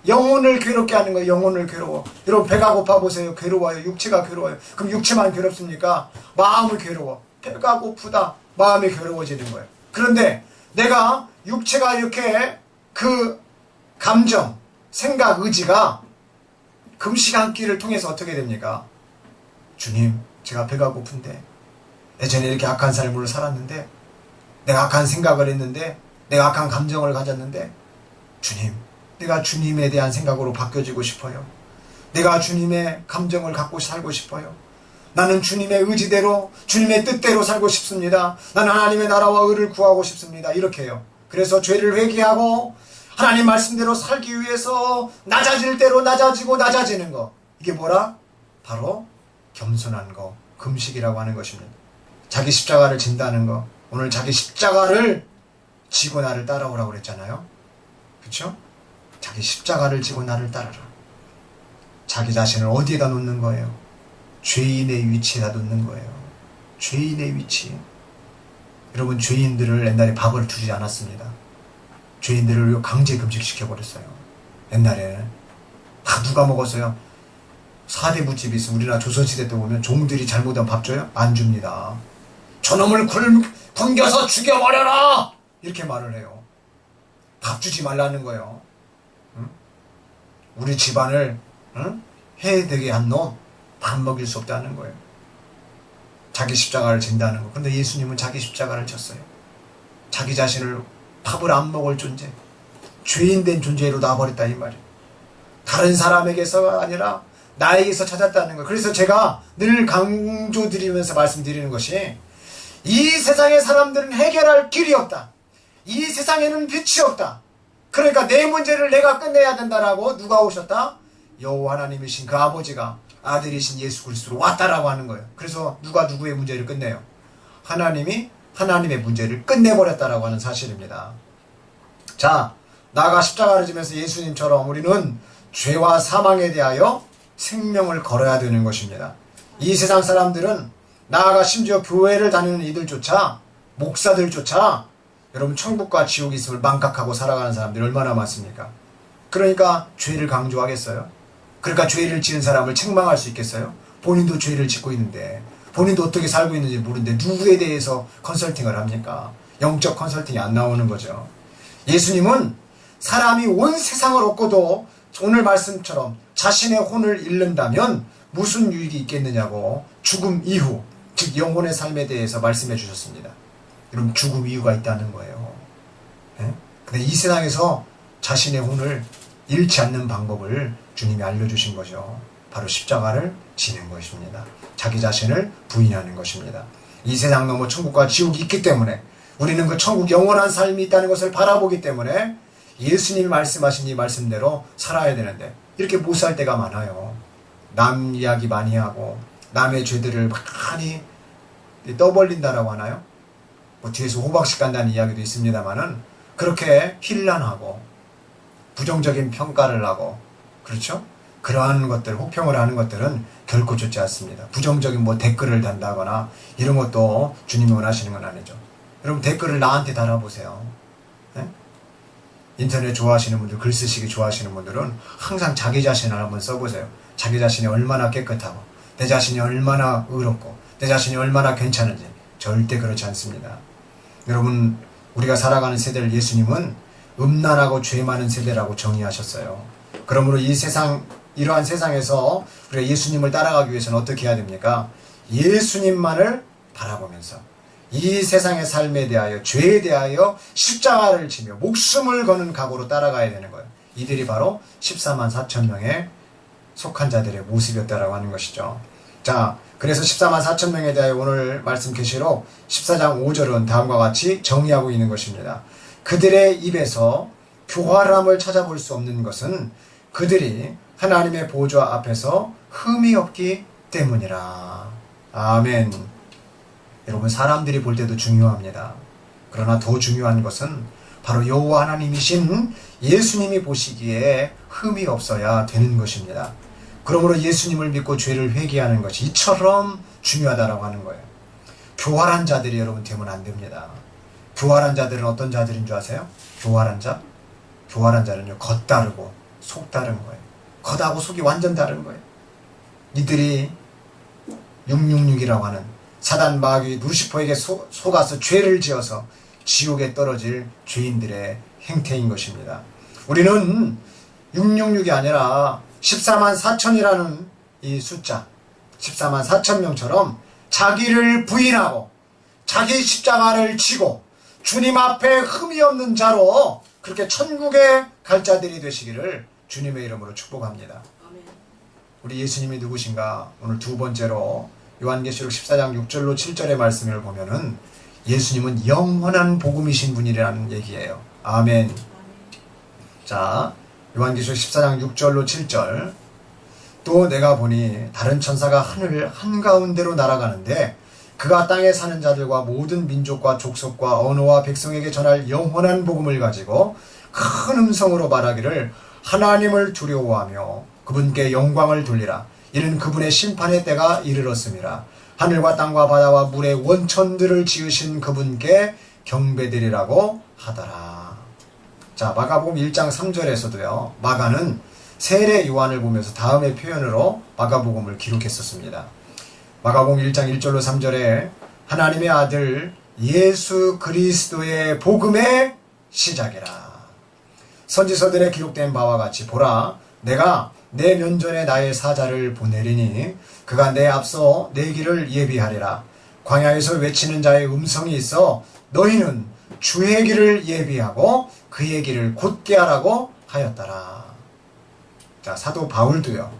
영혼을 괴롭게 하는 거예요. 영혼을 괴로워. 여러분 배가 고파 보세요. 괴로워요. 육체가 괴로워요. 그럼 육체만 괴롭습니까? 마음이 괴로워. 배가 고프다. 마음이 괴로워지는 거예요. 그런데 내가 육체가 이렇게 그 감정, 생각, 의지가 금식 한 끼를 통해서 어떻게 됩니까? 주님, 제가 배가 고픈데 예전에 이렇게 악한 삶으로 살았는데 내가 악한 생각을 했는데 내가 악한 감정을 가졌는데 주님, 내가 주님에 대한 생각으로 바뀌어지고 싶어요. 내가 주님의 감정을 갖고 살고 싶어요. 나는 주님의 의지대로 주님의 뜻대로 살고 싶습니다. 나는 하나님의 나라와 의를 구하고 싶습니다. 이렇게 해요. 그래서 죄를 회개하고 하나님 말씀대로 살기 위해서 낮아질 대로 낮아지고 낮아지는 거. 이게 뭐라? 바로 겸손한 거, 금식이라고 하는 것입니다. 자기 십자가를 진다는 거. 오늘 자기 십자가를 지고 나를 따라오라고 그랬잖아요. 그렇죠? 자기 십자가를 지고 나를 따라라. 자기 자신을 어디에다 놓는 거예요? 죄인의 위치에다 놓는 거예요. 죄인의 위치. 여러분, 죄인들을 옛날에 밥을 주지 않았습니다. 죄인들을 강제 금식시켜버렸어요. 옛날에는 다 누가 먹었어요? 4대 부집이 있어. 우리나라 조선시대 때 보면 종들이 잘못하면 밥 줘요? 안 줍니다. 저놈을 굶겨서 죽여버려라! 이렇게 말을 해요. 밥 주지 말라는 거예요. 응? 우리 집안을 해되게 한 놈 밥 먹일 수 없다는 거예요. 자기 십자가를 진다는 거. 근데 예수님은 자기 십자가를 졌어요. 자기 자신을 밥을 안 먹을 존재, 죄인 된 존재로 놔버렸다 이 말이에요. 다른 사람에게서가 아니라 나에게서 찾았다는 거예요. 그래서 제가 늘 강조드리면서 말씀드리는 것이 이 세상의 사람들은 해결할 길이 없다. 이 세상에는 빛이 없다. 그러니까 내 문제를 내가 끝내야 된다라고 누가 오셨다? 여호와 하나님이신 그 아버지가 아들이신 예수 그리스도로 왔다라고 하는 거예요. 그래서 누가 누구의 문제를 끝내요? 하나님이 하나님의 문제를 끝내버렸다라고 하는 사실입니다. 자, 나아가 십자가를 지면서 예수님처럼 우리는 죄와 사망에 대하여 생명을 걸어야 되는 것입니다. 이 세상 사람들은 나아가 심지어 교회를 다니는 이들조차, 목사들조차 여러분 천국과 지옥이 있음을 망각하고 살아가는 사람들이 얼마나 많습니까? 그러니까 죄를 강조하겠어요? 그러니까 죄를 지은 사람을 책망할 수 있겠어요? 본인도 죄를 짓고 있는데, 본인도 어떻게 살고 있는지 모르는데 누구에 대해서 컨설팅을 합니까? 영적 컨설팅이 안 나오는 거죠. 예수님은 사람이 온 세상을 얻고도 오늘 말씀처럼 자신의 혼을 잃는다면 무슨 유익이 있겠느냐고 죽음 이후, 즉 영혼의 삶에 대해서 말씀해 주셨습니다. 여러분, 죽음 이유가 있다는 거예요. 네? 근데 이 세상에서 자신의 혼을 잃지 않는 방법을 주님이 알려주신 거죠. 바로 십자가를 지는 것입니다. 자기 자신을 부인하는 것입니다. 이 세상 넘어 천국과 지옥이 있기 때문에 우리는 그 천국 영원한 삶이 있다는 것을 바라보기 때문에 예수님이 말씀하신 이 말씀대로 살아야 되는데 이렇게 못 살 때가 많아요. 남 이야기 많이 하고 남의 죄들을 많이 떠벌린다라고 하나요? 뭐 뒤에서 호박씩 간다는 이야기도 있습니다만은 그렇게 힐난하고 부정적인 평가를 하고, 그렇죠? 그러한 것들, 혹평을 하는 것들은 결코 좋지 않습니다. 부정적인 뭐 댓글을 단다거나 이런 것도 주님이 원하시는 건 아니죠. 여러분, 댓글을 나한테 달아보세요. 네? 인터넷 좋아하시는 분들, 글 쓰시기 좋아하시는 분들은 항상 자기 자신을 한번 써보세요. 자기 자신이 얼마나 깨끗하고 내 자신이 얼마나 의롭고 내 자신이 얼마나 괜찮은지. 절대 그렇지 않습니다. 여러분, 우리가 살아가는 세대를 예수님은 음란하고 죄 많은 세대라고 정의하셨어요. 그러므로 이 세상, 이러한 세상에서 우리가 예수님을 따라가기 위해서는 어떻게 해야 됩니까? 예수님만을 바라보면서 이 세상의 삶에 대하여, 죄에 대하여 십자가를 지며 목숨을 거는 각오로 따라가야 되는 거예요. 이들이 바로 14만 4천 명에 속한 자들의 모습이었다라고 하는 것이죠. 자, 그래서 14만 4천 명에 대하여 오늘 말씀 계시록 14장 5절은 다음과 같이 정의하고 있는 것입니다. 그들의 입에서 교활함을 찾아볼 수 없는 것은 그들이 하나님의 보좌 앞에서 흠이 없기 때문이라. 아멘. 여러분, 사람들이 볼 때도 중요합니다. 그러나 더 중요한 것은 바로 여호와 하나님이신 예수님이 보시기에 흠이 없어야 되는 것입니다. 그러므로 예수님을 믿고 죄를 회개하는 것이 이처럼 중요하다라고 하는 거예요. 교활한 자들이 여러분 되면 안 됩니다. 교활한 자들은 어떤 자들인 줄 아세요? 교활한 자? 교활한 자는요, 겉다르고 속 다른 거예요. 겉하고 속이 완전 다른 거예요. 이들이 666이라고 하는 사단 마귀 루시퍼에게 속아서 죄를 지어서 지옥에 떨어질 죄인들의 행태인 것입니다. 우리는 666이 아니라 14만 4천이라는 이 숫자, 14만 4천 명처럼 자기를 부인하고 자기 십자가를 지고 주님 앞에 흠이 없는 자로 그렇게 천국에 갈 자들이 되시기를 주님의 이름으로 축복합니다. 우리 예수님이 누구신가? 오늘 두 번째로 요한계시록 14장 6절로 7절의 말씀을 보면은 예수님은 영원한 복음이신 분이라는 얘기예요. 아멘. 자, 요한계시록 14장 6절로 7절. 또 내가 보니 다른 천사가 하늘 한가운데로 날아가는데 그가 땅에 사는 자들과 모든 민족과 족속과 언어와 백성에게 전할 영원한 복음을 가지고 큰 음성으로 말하기를 하나님을 두려워하며 그분께 영광을 돌리라. 이는 그분의 심판의 때가 이르렀음이라. 하늘과 땅과 바다와 물의 원천들을 지으신 그분께 경배드리라고 하더라. 자, 마가복음 1장 3절에서도요. 마가는 세례 요한을 보면서 다음의 표현으로 마가복음을 기록했었습니다. 마가복음 1장 1절로 3절에 하나님의 아들 예수 그리스도의 복음의 시작이라. 선지서들에 기록된 바와 같이 보라, 내가 내 면전에 나의 사자를 보내리니 그가 내 앞서 내 길을 예비하리라. 광야에서 외치는 자의 음성이 있어 너희는 주의 길을 예비하고 그의 길을 곧게 하라고 하였더라. 자, 사도 바울도요,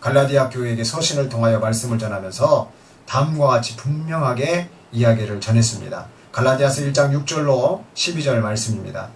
갈라디아 교회에게 서신을 통하여 말씀을 전하면서 다음과 같이 분명하게 이야기를 전했습니다. 갈라디아서 1장 6절로 12절 말씀입니다.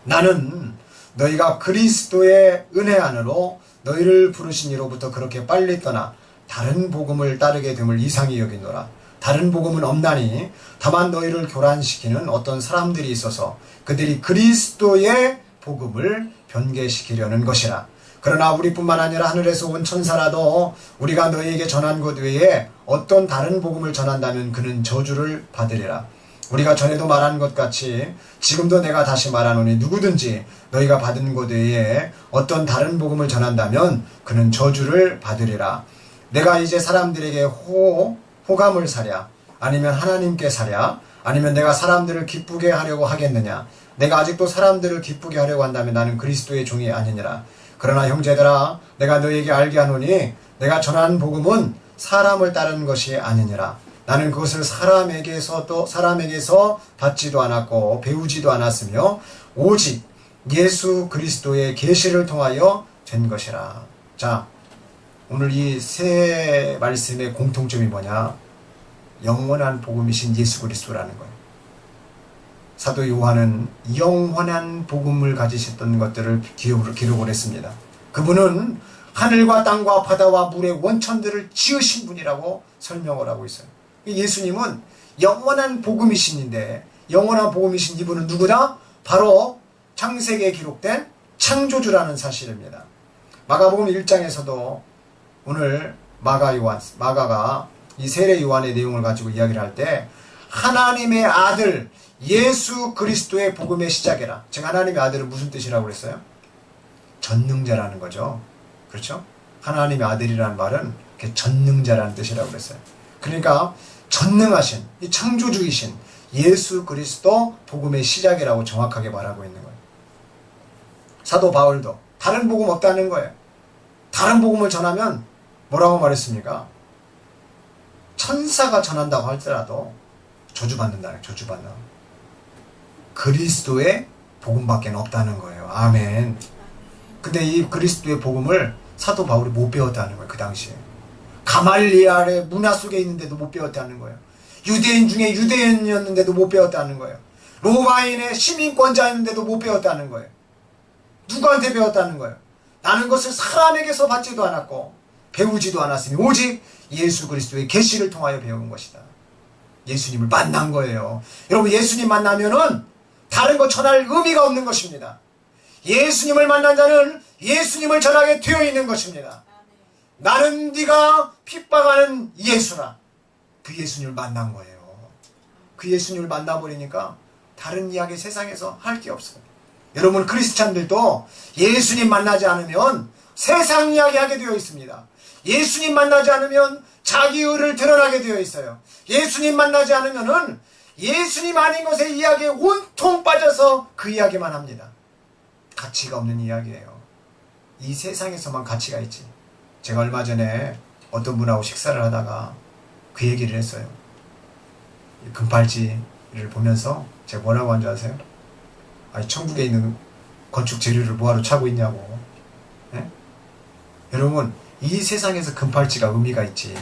나는 너희가 그리스도의 은혜 안으로 너희를 부르신 이로부터 그렇게 빨리 떠나 다른 복음을 따르게 됨을 이상히 여기노라. 다른 복음은 없나니 다만 너희를 교란시키는 어떤 사람들이 있어서 그들이 그리스도의 복음을 변개시키려는 것이라. 그러나 우리뿐만 아니라 하늘에서 온 천사라도 우리가 너희에게 전한 것 외에 어떤 다른 복음을 전한다면 그는 저주를 받으리라. 우리가 전에도 말한 것 같이 지금도 내가 다시 말하노니 누구든지 너희가 받은 것 외에 어떤 다른 복음을 전한다면 그는 저주를 받으리라. 내가 이제 사람들에게 호감을 사랴? 아니면 하나님께 사랴? 아니면 내가 사람들을 기쁘게 하려고 하겠느냐? 내가 아직도 사람들을 기쁘게 하려고 한다면 나는 그리스도의 종이 아니니라. 그러나 형제들아, 내가 너희에게 알게 하노니 내가 전한 복음은 사람을 따르는 것이 아니니라. 나는 그것을 사람에게서 받지도 않았고 배우지도 않았으며 오직 예수 그리스도의 계시를 통하여 된 것이라. 자, 오늘 이 세 말씀의 공통점이 뭐냐? 영원한 복음이신 예수 그리스도라는 거예요. 사도 요한은 영원한 복음을 가지셨던 것들을 기록을 했습니다. 그분은 하늘과 땅과 바다와 물의 원천들을 지으신 분이라고 설명을 하고 있어요. 예수님은 영원한 복음이신인데, 영원한 복음이신 이분은 누구다? 바로 창세기에 기록된 창조주라는 사실입니다. 마가복음 1장에서도 오늘 마가가 이 세례 요한의 내용을 가지고 이야기를 할 때 하나님의 아들 예수 그리스도의 복음의 시작이라. 즉 하나님의 아들은 무슨 뜻이라고 그랬어요? 전능자라는 거죠. 그렇죠? 하나님의 아들이라는 말은 전능자라는 뜻이라고 그랬어요. 그러니까 전능하신 이 창조주이신 예수 그리스도 복음의 시작이라고 정확하게 말하고 있는 거예요. 사도 바울도 다른 복음 없다는 거예요. 다른 복음을 전하면 뭐라고 말했습니까? 천사가 전한다고 할지라도 저주받는다. 저주받는. 그리스도의 복음밖에 없다는 거예요. 아멘. 근데 이 그리스도의 복음을 사도 바울이 못 배웠다는 거예요. 그 당시에. 가말리알의 문화 속에 있는데도 못 배웠다는 거예요. 유대인 중에 유대인이었는데도 못 배웠다는 거예요. 로마인의 시민권자였는데도 못 배웠다는 거예요. 누구한테 배웠다는 거예요? 나는 것을 사람에게서 받지도 않았고 배우지도 않았으니 오직 예수 그리스도의 계시를 통하여 배운 것이다. 예수님을 만난 거예요. 여러분, 예수님 만나면은 다른 거 전할 의미가 없는 것입니다. 예수님을 만난 자는 예수님을 전하게 되어 있는 것입니다. 나는 네가 핍박하는 예수라. 그 예수님을 만난 거예요. 그 예수님을 만나버리니까 다른 이야기 세상에서 할 게 없어요. 여러분, 크리스찬들도 예수님 만나지 않으면 세상 이야기 하게 되어 있습니다. 예수님 만나지 않으면 자기 의를 드러나게 되어 있어요. 예수님 만나지 않으면은 예수님 아닌 것의 이야기에 온통 빠져서 그 이야기만 합니다. 가치가 없는 이야기예요. 이 세상에서만 가치가 있지. 제가 얼마 전에 어떤 분하고 식사를 하다가 그 얘기를 했어요. 금팔찌를 보면서 제가 뭐라고 한 줄 아세요? 아니, 천국에 있는 건축 재료를 뭐하러 차고 있냐고. 네? 여러분, 이 세상에서 금팔찌가 의미가 있지.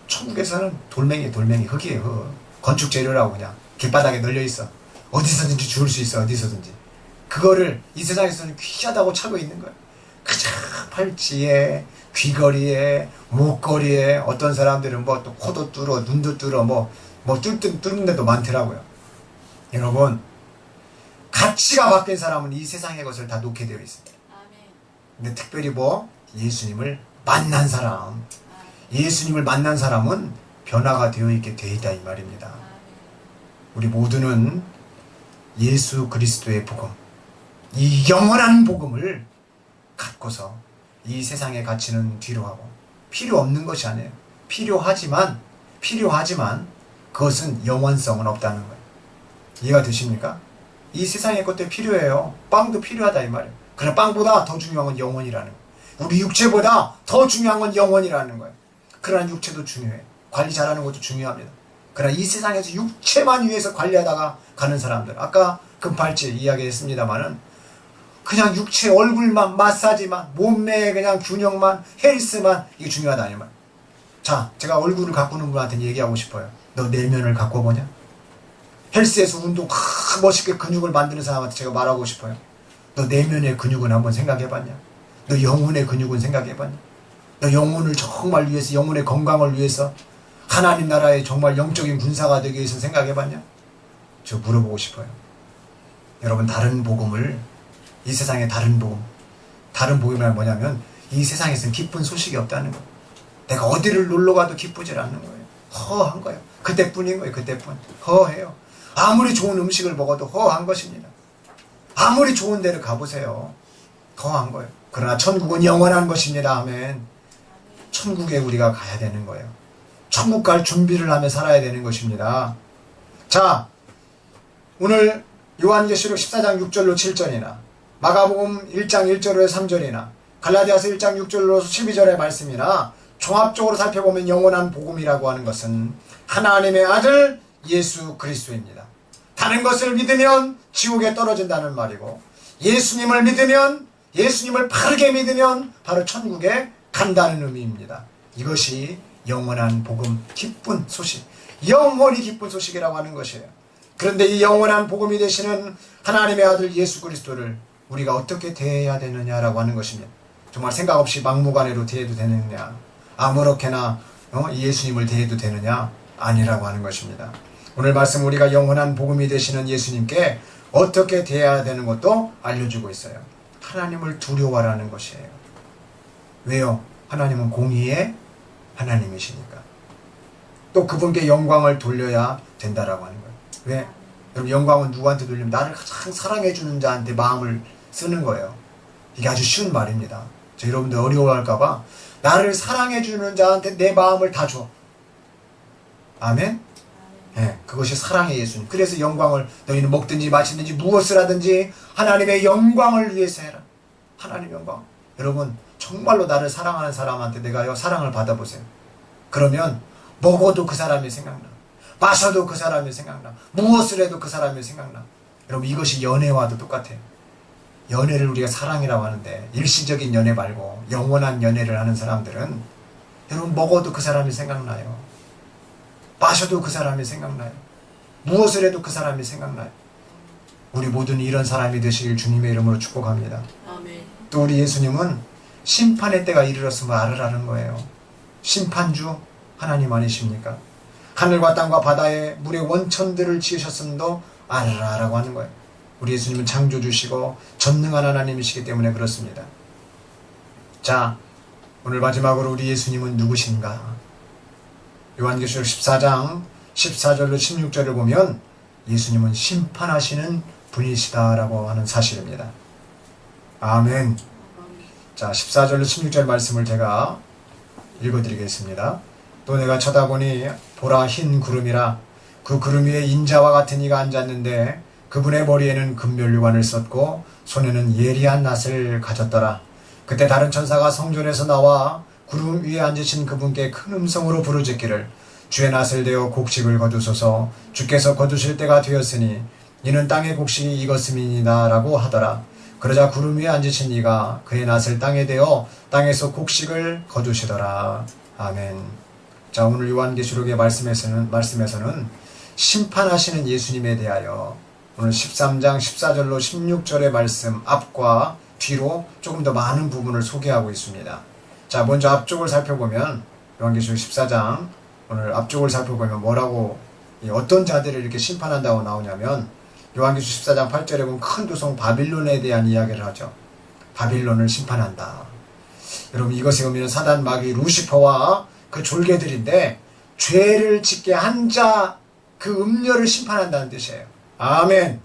천국에서는 돌멩이 흙이에요. 흙. 건축 재료라고 그냥 길바닥에 널려있어. 어디서든지 주울 수 있어. 어디서든지. 그거를 이 세상에서는 귀하다고 차고 있는 거예요. 그저 팔찌에, 귀걸이에, 목걸이에, 어떤 사람들은 뭐 또 코도 뚫어, 눈도 뚫어, 뚫는 데도 많더라고요. 여러분, 가치가 바뀐 사람은 이 세상의 것을 다 놓게 되어 있습니다. 근데 특별히 예수님을 만난 사람, 예수님을 만난 사람은 변화가 되어 있게 되어 있다 이 말입니다. 우리 모두는 예수 그리스도의 복음, 이 영원한 복음을 갖고서 이 세상의 가치는 뒤로 하고, 필요 없는 것이 아니에요. 필요하지만 그것은 영원성은 없다는 거예요. 이해가 되십니까? 이 세상의 것들 필요해요. 빵도 필요하다 이 말이에요. 그러나 빵보다 더 중요한 건 영혼이라는 거예요. 우리 육체보다 더 중요한 건 영혼이라는 거예요. 그러나 육체도 중요해. 관리 잘하는 것도 중요합니다. 그러나 이 세상에서 육체만 위해서 관리하다가 가는 사람들, 아까 금팔찌 이야기했습니다마는 그냥 육체 얼굴만, 마사지만, 몸매의 그냥 균형만, 헬스만, 이게 중요하다 이 말. 자, 제가 얼굴을 가꾸는 분한테 얘기하고 싶어요. 너 내면을 가꿔보냐? 헬스에서 운동 멋있게 근육을 만드는 사람한테 제가 말하고 싶어요. 너 내면의 근육은 한번 생각해봤냐? 너 영혼의 근육은 생각해봤냐? 너 영혼을 정말 위해서, 영혼의 건강을 위해서, 하나님 나라의 정말 영적인 군사가 되기 위해서 생각해봤냐? 저 물어보고 싶어요. 여러분, 다른 복음을, 이 세상의 다른 복음이란 뭐냐면 이 세상에서는 기쁜 소식이 없다는 거예요. 내가 어디를 놀러가도 기쁘질 않는 거예요. 허한 거예요. 그때뿐인 거예요. 그때뿐. 허해요. 아무리 좋은 음식을 먹어도 허한 것입니다. 아무리 좋은 데를 가보세요. 허한 거예요. 그러나 천국은 영원한 것입니다. 아멘. 천국에 우리가 가야 되는 거예요. 천국 갈 준비를 하며 살아야 되는 것입니다. 자, 오늘 요한계시록 14장 6절로 7절이나 마가복음 1장 1절로 3절이나 갈라디아서 1장 6절로 12절의 말씀이나 종합적으로 살펴보면 영원한 복음이라고 하는 것은 하나님의 아들 예수 그리스도입니다. 다른 것을 믿으면 지옥에 떨어진다는 말이고, 예수님을 믿으면, 예수님을 바르게 믿으면 바로 천국에 간다는 의미입니다. 이것이 영원한 복음, 기쁜 소식, 영원히 기쁜 소식이라고 하는 것이에요. 그런데 이 영원한 복음이 되시는 하나님의 아들 예수 그리스도를 우리가 어떻게 대해야 되느냐라고 하는 것입니다. 정말 생각 없이 막무가내로 대해도 되느냐, 아무렇게나 예수님을 대해도 되느냐, 아니라고 하는 것입니다. 오늘 말씀 우리가 영원한 복음이 되시는 예수님께 어떻게 대해야 되는 것도 알려주고 있어요. 하나님을 두려워하라는 것이에요. 왜요? 하나님은 공의의 하나님이시니까. 또 그분께 영광을 돌려야 된다라고 하는 거예요. 왜? 여러분, 영광은 누구한테 돌리면 나를 가장 사랑해주는 자한테 마음을 쓰는 거예요. 이게 아주 쉬운 말입니다. 저 여러분들 어려워할까봐 나를 사랑해주는 자한테 내 마음을 다 줘. 아멘? 네, 그것이 사랑의 예수님. 그래서 영광을, 너희는 먹든지 마시든지 무엇을 하든지 하나님의 영광을 위해서 해라. 하나님의 영광. 여러분, 정말로 나를 사랑하는 사람한테 내가요 사랑을 받아보세요. 그러면 먹어도 그 사람이 생각나, 마셔도 그 사람이 생각나, 무엇을 해도 그 사람이 생각나. 여러분, 이것이 연애와도 똑같아요. 연애를 우리가 사랑이라고 하는데 일시적인 연애 말고 영원한 연애를 하는 사람들은 여러분, 먹어도 그 사람이 생각나요. 마셔도 그 사람이 생각나요. 무엇을 해도 그 사람이 생각나요. 우리 모두는 이런 사람이 되시길 주님의 이름으로 축복합니다. 아멘. 또 우리 예수님은 심판의 때가 이르렀음을 알으라는 거예요. 심판주 하나님 아니십니까? 하늘과 땅과 바다에 물의 원천들을 지으셨음도 알으라라고 하는 거예요. 우리 예수님은 창조주시고 전능한 하나님이시기 때문에 그렇습니다. 자, 오늘 마지막으로 우리 예수님은 누구신가? 요한계시록 14장 14절로 16절을 보면 예수님은 심판하시는 분이시다라고 하는 사실입니다. 아멘. 자, 14절로 16절 말씀을 제가 읽어드리겠습니다. 또 내가 쳐다보니 보라 흰 구름이라 그 구름 위에 인자와 같은 이가 앉았는데 그분의 머리에는 금면류관을 썼고 손에는 예리한 낫을 가졌더라. 그때 다른 천사가 성전에서 나와 구름 위에 앉으신 그분께 큰 음성으로 부르짖기를 주의 낫을 대어 곡식을 거두소서 주께서 거두실 때가 되었으니 이는 땅의 곡식이 익었음이니이다 라고 하더라. 그러자 구름 위에 앉으신 이가 그의 낫을 땅에 대어 땅에서 곡식을 거두시더라. 아멘. 자, 오늘 요한계시록의 말씀에서는 심판하시는 예수님에 대하여 오늘 13장 14절로 16절의 말씀 앞과 뒤로 조금 더 많은 부분을 소개하고 있습니다. 자, 먼저 앞쪽을 살펴보면 요한계시록 14장 오늘 앞쪽을 살펴보면 뭐라고 어떤 자들을 이렇게 심판한다고 나오냐면 요한계시록 14장 8절에 보면 큰 도성 바빌론에 대한 이야기를 하죠. 바빌론을 심판한다. 여러분 이것의 의미는 사단 마귀 루시퍼와 그 졸개들인데 죄를 짓게 한 자 그 음녀를 심판한다는 뜻이에요. 아멘.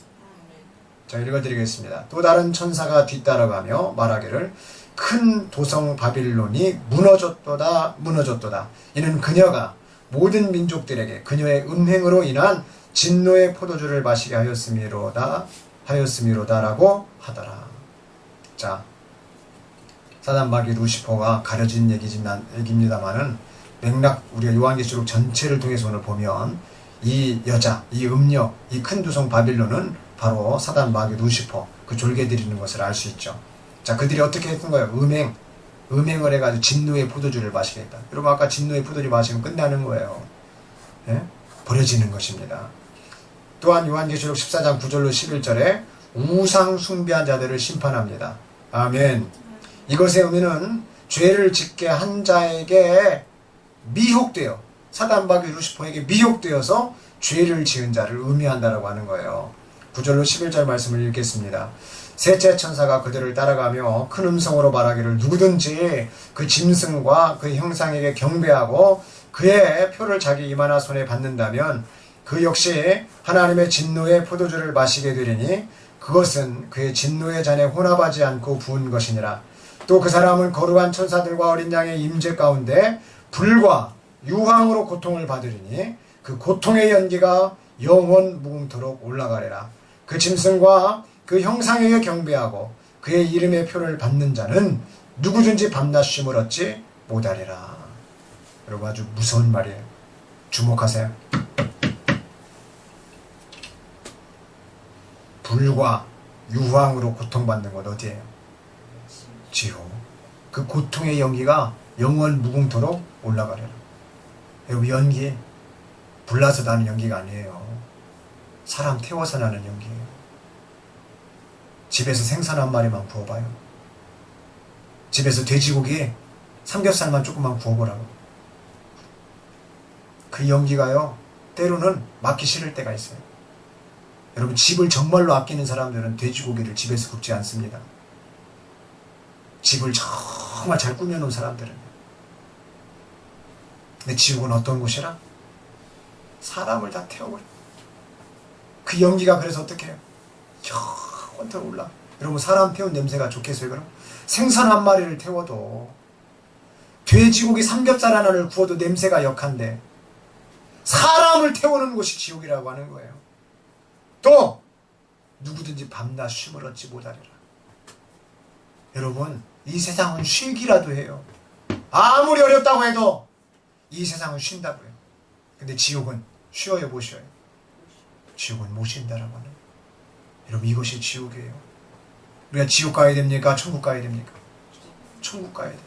자, 읽어드리겠습니다. 또 다른 천사가 뒤따라가며 말하기를 큰 도성 바빌론이 무너졌도다 무너졌도다. 이는 그녀가 모든 민족들에게 그녀의 음행으로 인한 진노의 포도주를 마시게 하였음이로다라고 하더라. 자, 사단 마귀 루시퍼가 가려진 얘기입니다만은 맥락 우리가 요한계시록 전체를 통해서 오늘 보면 이 여자, 이 음녀, 이 큰 두성 바빌론은 바로 사단 마귀 루시퍼 그 졸개들이 있는 것을 알 수 있죠. 자, 그들이 어떻게 했던 거예요? 음행을 해가지고 진노의 포도주를 마시게 했다. 여러분 아까 진노의 포도주 마시면 끝나는 거예요. 예? 버려지는 것입니다. 또한 요한계시록 14장 9절로 11절에 우상 숭배한 자들을 심판합니다. 아멘. 이것의 의미는 죄를 짓게 한 자에게 미혹되어 사단 마귀 루시퍼에게 미혹되어서 죄를 지은 자를 의미한다라고 하는 거예요. 9절로 11절 말씀을 읽겠습니다. 셋째 천사가 그들을 따라가며 큰 음성으로 말하기를 누구든지 그 짐승과 그 형상에게 경배하고 그의 표를 자기 이마나 손에 받는다면 그 역시 하나님의 진노의 포도주를 마시게 되리니 그것은 그의 진노의 잔에 혼합하지 않고 부은 것이니라. 또 그 사람은 거룩한 천사들과 어린 양의 임재 가운데 불과 유황으로 고통을 받으리니 그 고통의 연기가 영원 무궁토록 올라가리라. 그 짐승과 그 형상에게 경배하고 그의 이름의 표를 받는 자는 누구든지 밤낮 쉼을 얻지 못하리라. 여러분 아주 무서운 말이에요. 주목하세요. 불과 유황으로 고통받는 것 어디예요? 지옥. 그 고통의 연기가 영원 무궁토록 올라가리라. 여러분 연기 불나서 나는 연기가 아니에요. 사람 태워서 나는 연기예요. 집에서 생선 한 마리만 구워봐요. 집에서 돼지고기 삼겹살만 조금만 구워보라고. 그 연기가요 때로는 맡기 싫을 때가 있어요. 여러분 집을 정말로 아끼는 사람들은 돼지고기를 집에서 굽지 않습니다. 집을 정말 잘 꾸며놓은 사람들은. 근데 지옥은 어떤 곳이라? 사람을 다 태워버려. 그 연기가 그래서 어떻게 해요? 영원토록 올라. 여러분 사람 태운 냄새가 좋겠어요 그럼? 생선 한 마리를 태워도 돼지고기 삼겹살 하나를 구워도 냄새가 역한데 사람을 태우는 곳이 지옥이라고 하는 거예요. 또 누구든지 밤낮 쉼을 얻지 못하리라. 여러분 이 세상은 쉬기라도 해요. 아무리 어렵다고 해도 이 세상은 쉰다고요. 근데 지옥은 쉬어요 못 쉬어요? 지옥은 못 쉰다라고 하는 거예요. 여러분 이것이 지옥이에요. 우리가 지옥 가야 됩니까? 천국 가야 됩니까? 천국 가야 돼요.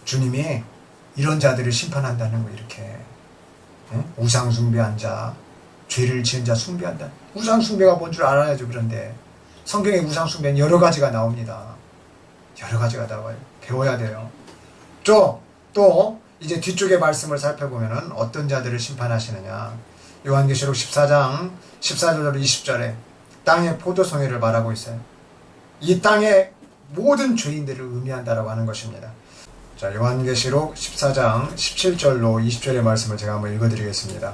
주님이 이런 자들을 심판한다는 거 이렇게 우상 숭배한 자, 죄를 지은 자 숭배한다. 우상 숭배가 뭔 줄 알아야죠. 그런데 성경에 우상 숭배는 여러 가지가 나옵니다. 여러 가지가 나와요. 배워야 돼요. 또 이제 뒤쪽의 말씀을 살펴보면 어떤 자들을 심판하시느냐. 요한계시록 14장 14절로 20절에 땅의 포도송이를 말하고 있어요. 이 땅에 모든 죄인들을 의미한다라고 하는 것입니다. 자, 요한계시록 14장 17절로 20절의 말씀을 제가 한번 읽어드리겠습니다.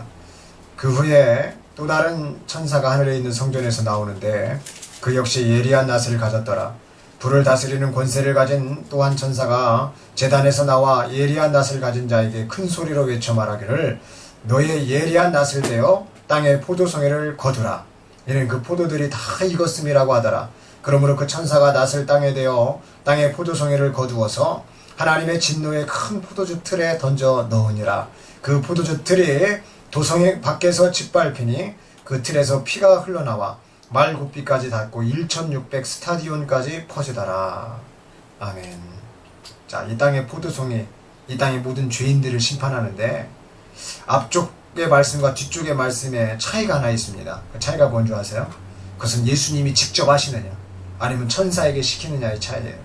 그 후에 또 다른 천사가 하늘에 있는 성전에서 나오는데 그 역시 예리한 낫을 가졌더라. 불을 다스리는 권세를 가진 또 한 천사가 제단에서 나와 예리한 낫을 가진 자에게 큰 소리로 외쳐 말하기를 너의 예리한 낫을 대어 땅의 포도송이를 거두라. 이는 그 포도들이 다 익었음이라고 하더라. 그러므로 그 천사가 낫을 땅에 대어 땅의 포도송이를 거두어서 하나님의 진노의 큰 포도주 틀에 던져 넣으니라. 그 포도주 틀이 도성의 밖에서 짓밟히니 그 틀에서 피가 흘러나와 말굽비까지 닿고 1600 스타디온까지 퍼지더라. 아멘. 자, 이 땅의 포도송이 이 땅의 모든 죄인들을 심판하는데 앞쪽의 말씀과 뒤쪽의 말씀에 차이가 하나 있습니다. 그 차이가 뭔지 아세요? 그것은 예수님이 직접 하시느냐 아니면 천사에게 시키느냐의 차이예요.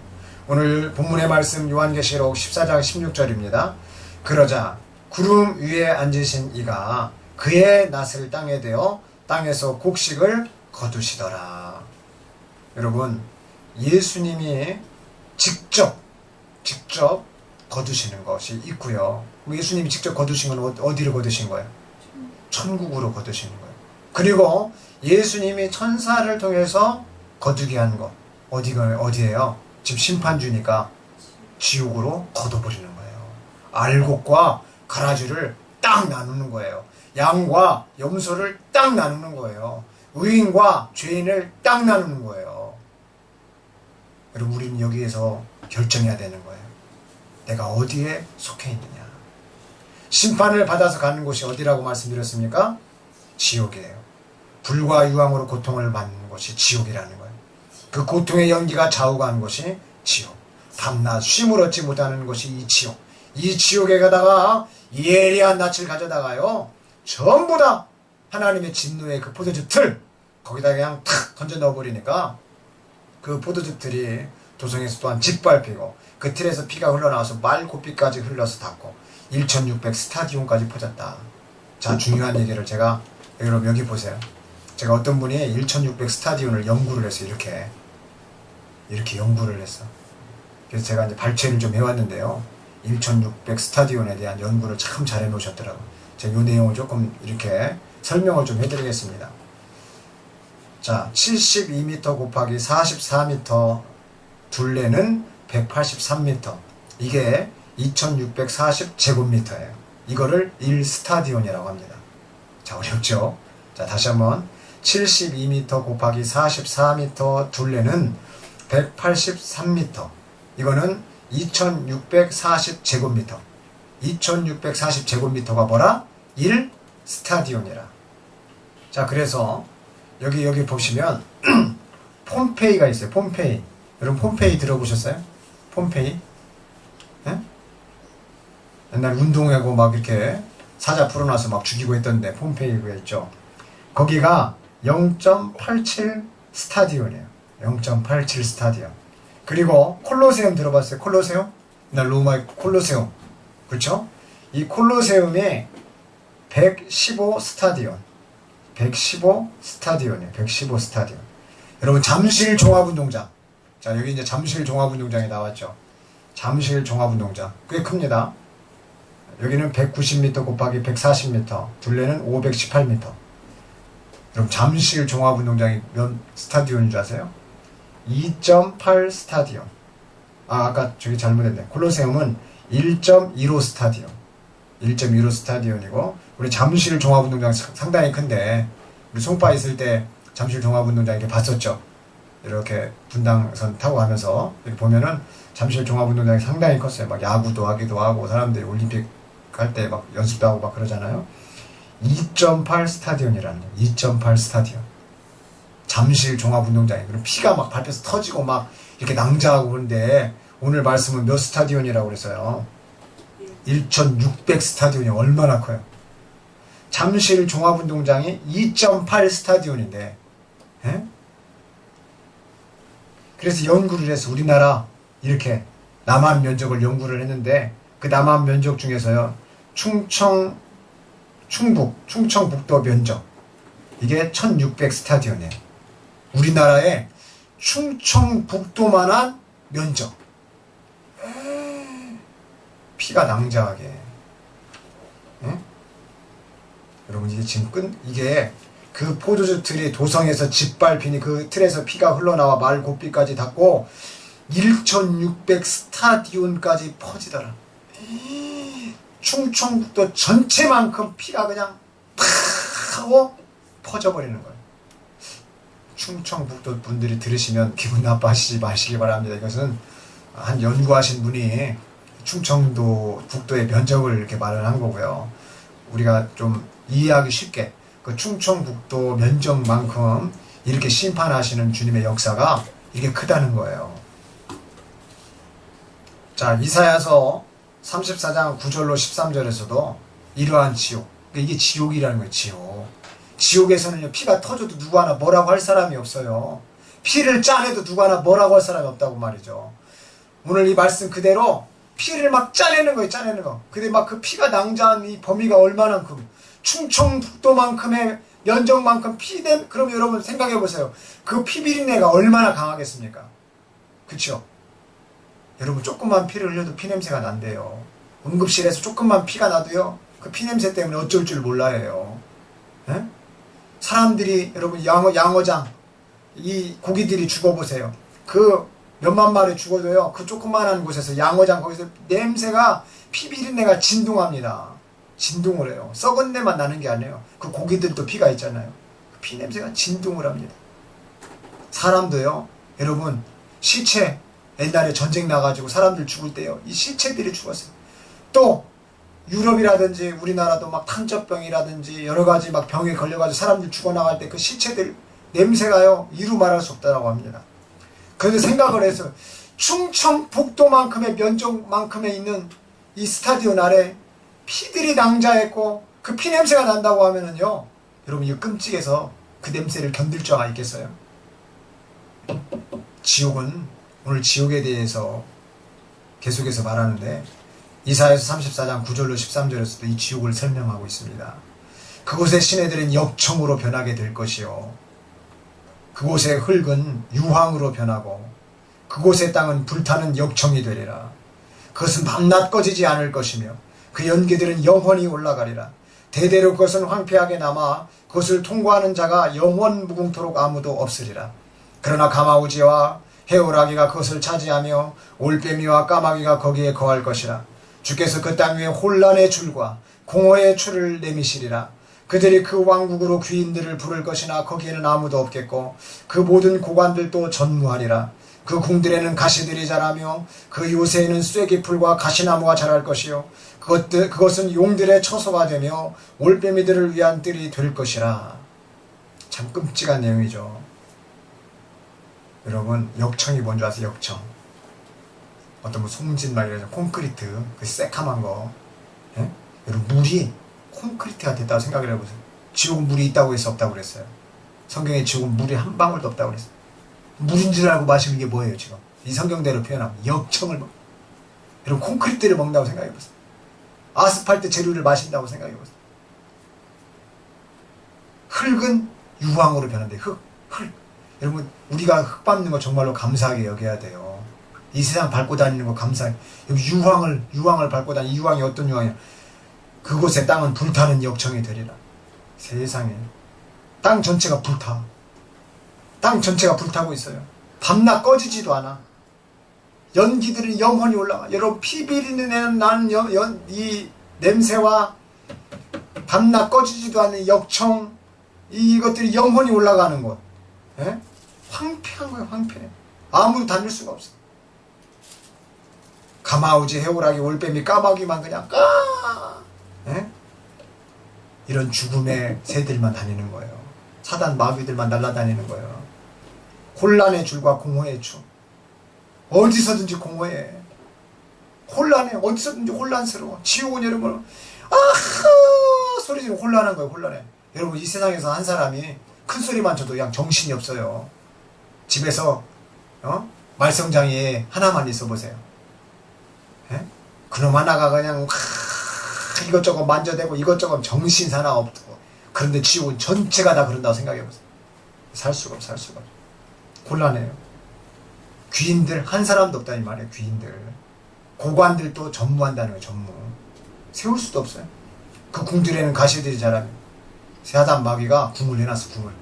오늘 본문의 말씀 요한계시록 14장 16절입니다. 그러자 구름 위에 앉으신 이가 그의 낫을 땅에 대어 땅에서 곡식을 거두시더라. 여러분, 예수님이 직접 거두시는 것이 있고요. 예수님이 직접 거두신 건 어디로 거두신 거예요? 천국으로 거두시는 거예요. 그리고 예수님이 천사를 통해서 거두게 한 것 어디예요? 지금 심판주니까 지옥으로 거둬버리는 거예요. 알곡과 가라지를 딱 나누는 거예요. 양과 염소를 딱 나누는 거예요. 의인과 죄인을 딱 나누는 거예요. 여러분, 우리는 여기에서 결정해야 되는 거예요. 내가 어디에 속해 있느냐. 심판을 받아서 가는 곳이 어디라고 말씀드렸습니까? 지옥이에요. 불과 유황으로 고통을 받는 곳이 지옥이라는 거예요. 그 고통의 연기가 좌우가는 곳이 지옥. 밤낮 쉼을 얻지 못하는 곳이 이 지옥. 이 지옥에 가다가 예리한 낯을 가져다가요, 전부 다 하나님의 진노의 그 포도주 틀 거기다 그냥 탁 던져 넣어버리니까 그 포도주 틀이 도성에서 또한 짓밟히고 그 틀에서 피가 흘러나와서 말고삐까지 흘러서 닿고 1600 스타디온까지 퍼졌다. 자, 중요한 얘기를 제가 여러분 여기 보세요. 제가 어떤 분이 1600 스타디온을 연구를 해서 이렇게 연구를 했어. 그래서 제가 이제 발췌를 좀 해왔는데요. 1600 스타디온에 대한 연구를 참 잘 해놓으셨더라고요. 제가 이 내용을 조금 이렇게 설명을 좀 해드리겠습니다. 자, 72m 곱하기 44m 둘레는 183m. 이게 2640제곱미터예요. 이거를 1스타디온이라고 합니다. 자, 어렵죠? 자, 다시 한번 72m 곱하기 44m 둘레는 183m. 이거는 2640제곱미터. 2640제곱미터가 뭐라? 1스타디온이라. 자, 그래서 여기 보시면 폼페이가 있어요. 폼페이. 여러분 폼페이 들어보셨어요? 폼페이? 네? 옛날 운동하고 막 이렇게 사자 풀어놔서 막 죽이고 했던데 폼페이가 있죠. 거기가 0.87 스타디온이에요. 0.87 스타디온. 그리고 콜로세움 들어봤어요? 콜로세움? 옛날 로마의 콜로세움. 그렇죠? 이 콜로세움이 115 스타디온. 115 스타디온이에요. 115 스타디온. 여러분, 잠실 종합운동장. 자, 여기 이제 잠실 종합운동장이 나왔죠. 잠실 종합운동장. 꽤 큽니다. 여기는 190m 곱하기 140m. 둘레는 518m. 여러분, 잠실 종합운동장이 몇 스타디온인 줄 아세요? 2.8 스타디온. 아까 저기 잘못했네. 콜로세움은 1.15 스타디온. 1.15 스타디온이고, 우리 잠실 종합운동장 상당히 큰데, 우리 송파 있을 때 잠실 종합운동장 이렇게 봤었죠. 이렇게 분당선 타고 가면서 이렇게 보면은 잠실 종합운동장이 상당히 컸어요. 막 야구도 하기도 하고, 사람들이 올림픽 갈 때 막 연습도 하고 막 그러잖아요. 2.8 스타디온이라는 거예요. 2.8 스타디온. 잠실 종합운동장에. 그럼 피가 막 밟혀서 터지고 막 이렇게 낭자하고 그런데 오늘 말씀은 몇 스타디온이라고 그랬어요? 1600 스타디온이 얼마나 커요? 잠실 종합운동장이 2.8 스타디온인데, 에? 그래서 연구를 해서 우리나라 이렇게 남한 면적을 연구를 했는데 그 남한 면적 중에서요, 충청북도 면적 이게 1600 스타디온이에요. 우리나라에 충청북도만한 면적. 피가 낭자하게. 예? 여러분 이게 지금 이게 그 포도주 틀이 도성에서 짓밟히니 그 틀에서 피가 흘러나와 말 고삐까지 닿고 1600 스타디온까지 퍼지더라. 충청북도 전체만큼 피가 그냥 팍 하고 퍼져버리는 거예요. 충청북도 분들이 들으시면 기분 나빠하시지 마시기 바랍니다. 이것은 한 연구하신 분이 충청도 북도의 면적을 이렇게 말을 한 거고요. 우리가 좀 이해하기 쉽게 그 충청북도 면적만큼 이렇게 심판하시는 주님의 역사가 이게 크다는 거예요. 자, 이사야서 34장 9절로 13절에서도 이러한 지옥, 이게 지옥이라는 거예요. 지옥에서는요, 피가 터져도 누구 하나 뭐라고 할 사람이 없어요. 피를 짜내도 누구 하나 뭐라고 할 사람이 없다고 말이죠. 오늘 이 말씀 그대로 피를 막 짜내는 거예요. 짜내는 거. 근데 막 그 피가 낭자한 이 범위가 얼마만큼, 충청북도만큼의 면적만큼 피된, 그럼 여러분 생각해 보세요. 그 피비린내가 얼마나 강하겠습니까? 그쵸? 여러분 조금만 피를 흘려도 피냄새가 난대요. 응급실에서 조금만 피가 나도요, 그 피냄새 때문에 어쩔 줄 몰라요. 에? 사람들이, 여러분 양어장, 이 고기들이 죽어보세요. 그 몇만 마리 죽어도요, 그 조그만한 곳에서 양어장 거기서 냄새가, 피비린내가 진동합니다. 진동을 해요. 썩은 내만 나는 게 아니에요. 그 고기들도 피가 있잖아요. 그 피 냄새가 진동을 합니다. 사람도요, 여러분 시체, 옛날에 전쟁 나가지고 사람들 죽을 때요, 이 시체들이 죽었어요. 또 유럽이라든지 우리나라도 막 탄저병이라든지 여러가지 막 병에 걸려가지고 사람들 죽어나갈 때 그 시체들 냄새가요, 이루 말할 수 없다고 합니다. 그래서 생각을 해서 충청북도만큼의 면적만큼에 있는 이 스타디온 아래 피들이 낭자했고 그 피 냄새가 난다고 하면은요, 여러분 이거 끔찍해서 그 냄새를 견딜 자가 있겠어요? 지옥은, 오늘 지옥에 대해서 계속해서 말하는데 이사야서 34장 9절로 13절에서도 이 지옥을 설명하고 있습니다. 그곳의 시내들은 역청으로 변하게 될 것이요, 그곳의 흙은 유황으로 변하고 그곳의 땅은 불타는 역청이 되리라. 그것은 밤낮 꺼지지 않을 것이며 그 연기들은 영원히 올라가리라. 대대로 그것은 황폐하게 남아 그것을 통과하는 자가 영원 무궁토록 아무도 없으리라. 그러나 가마우지와 해오라기가 그것을 차지하며 올빼미와 까마귀가 거기에 거할 것이라. 주께서 그 땅 위에 혼란의 줄과 공허의 줄을 내미시리라. 그들이 그 왕국으로 귀인들을 부를 것이나 거기에는 아무도 없겠고 그 모든 고관들도 전무하리라. 그 궁들에는 가시들이 자라며 그 요새에는 쇠기풀과 가시나무가 자랄 것이요, 그것은 용들의 처소가 되며 올빼미들을 위한 뜰이 될 것이라. 참 끔찍한 내용이죠. 여러분, 역청이 뭔지 아세요? 역청. 어떤 뭐 송진 말이라죠. 콘크리트, 그 새카만 거. 예? 여러분, 물이 콘크리트가 됐다고 생각을 해보세요. 지옥은 물이 있다고 해서 없다고 그랬어요. 성경에 지옥은 물이 한 방울도 없다고 그랬어요. 물인 줄 알고 마시는 게 뭐예요, 지금? 이 성경대로 표현하면 역청을 먹. 여러분, 콘크리트를 먹는다고 생각해보세요. 아스팔트 재료를 마신다고 생각해보세요. 흙은 유황으로 변한대. 흙. 여러분, 우리가 흙 밟는 거 정말로 감사하게 여겨야 돼요. 이 세상 밟고 다니는 거 감사해. 여기 유황을 밟고 다니는, 유황이 어떤 유황이야? 그곳의 땅은 불타는 역청이 되리라. 세상에. 땅 전체가 불타. 땅 전체가 불타고 있어요. 밤낮 꺼지지도 않아. 연기들은 영원히 올라가. 여러분, 피비린내 나는 이 냄새와 밤낮 꺼지지도 않는 역청, 이것들이 영원히 올라가는 곳. 예? 황폐한 거예요, 황폐. 아무도 다닐 수가 없어. 가마우지, 해오라기, 올빼미, 까마귀만 그냥 예? 이런 죽음의 새들만 다니는 거예요. 사단 마귀들만 날아다니는 거예요. 혼란의 줄과 공허의 줄. 어디서든지 공허해. 혼란해. 어디서든지 혼란스러워. 지옥은 여러분, 아하 소리 지르고 혼란한 거예요. 혼란해. 여러분, 이 세상에서 한 사람이 큰 소리만 쳐도 그냥 정신이 없어요. 집에서 말썽장애에 하나만 있어 보세요. 예? 그놈 하나가 그냥 이것저것 만져대고 이것저것 정신사나 없고. 그런데 지옥은 전체가 다 그런다고 생각해보세요. 살 수가 없어. 곤란해요. 귀인들 한 사람도 없다 이 말이에요. 귀인들. 고관들도 전무한다는 거예요. 전무. 세울 수도 없어요. 그 궁들에는 가시들이 자라면 사단 마귀가 궁을 해놨어. 궁을.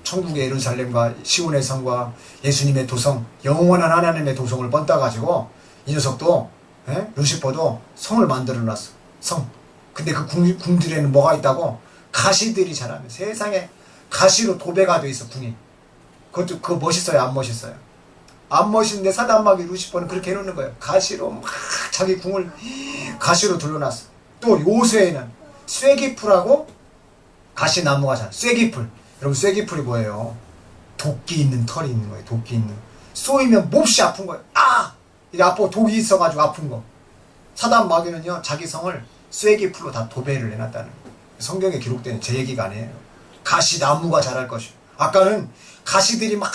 천국의 예루살렘과 시온의 성과 예수님의 도성, 영원한 하나님의 도성을 뻔따가지고 이 녀석도 루시퍼도 성을 만들어놨어. 성. 근데 그 궁들에는 뭐가 있다고? 가시들이 자라면 세상에 가시로 도배가 돼 있어. 궁이. 그거 멋있어요? 안 멋있어요? 안 멋있는데 사단마귀 루시퍼는 그렇게 해놓는 거예요. 가시로 막 자기 궁을 가시로 둘러놨어. 또 요새에는 쇠기풀하고 가시나무가 자라. 쇠기풀. 여러분 쇠기풀이 뭐예요? 도끼 있는 털이 있는 거예요. 도끼 있는. 쏘이면 몹시 아픈 거예요. 아! 이게 아프고 독이 있어가지고 아픈 거. 사단마귀는요 자기 성을 쇠기풀로 다 도배를 해놨다는 거예요. 성경에 기록되는 제 얘기가 아니에요. 가시나무가 자랄 것이요. 아까는 가시들이 막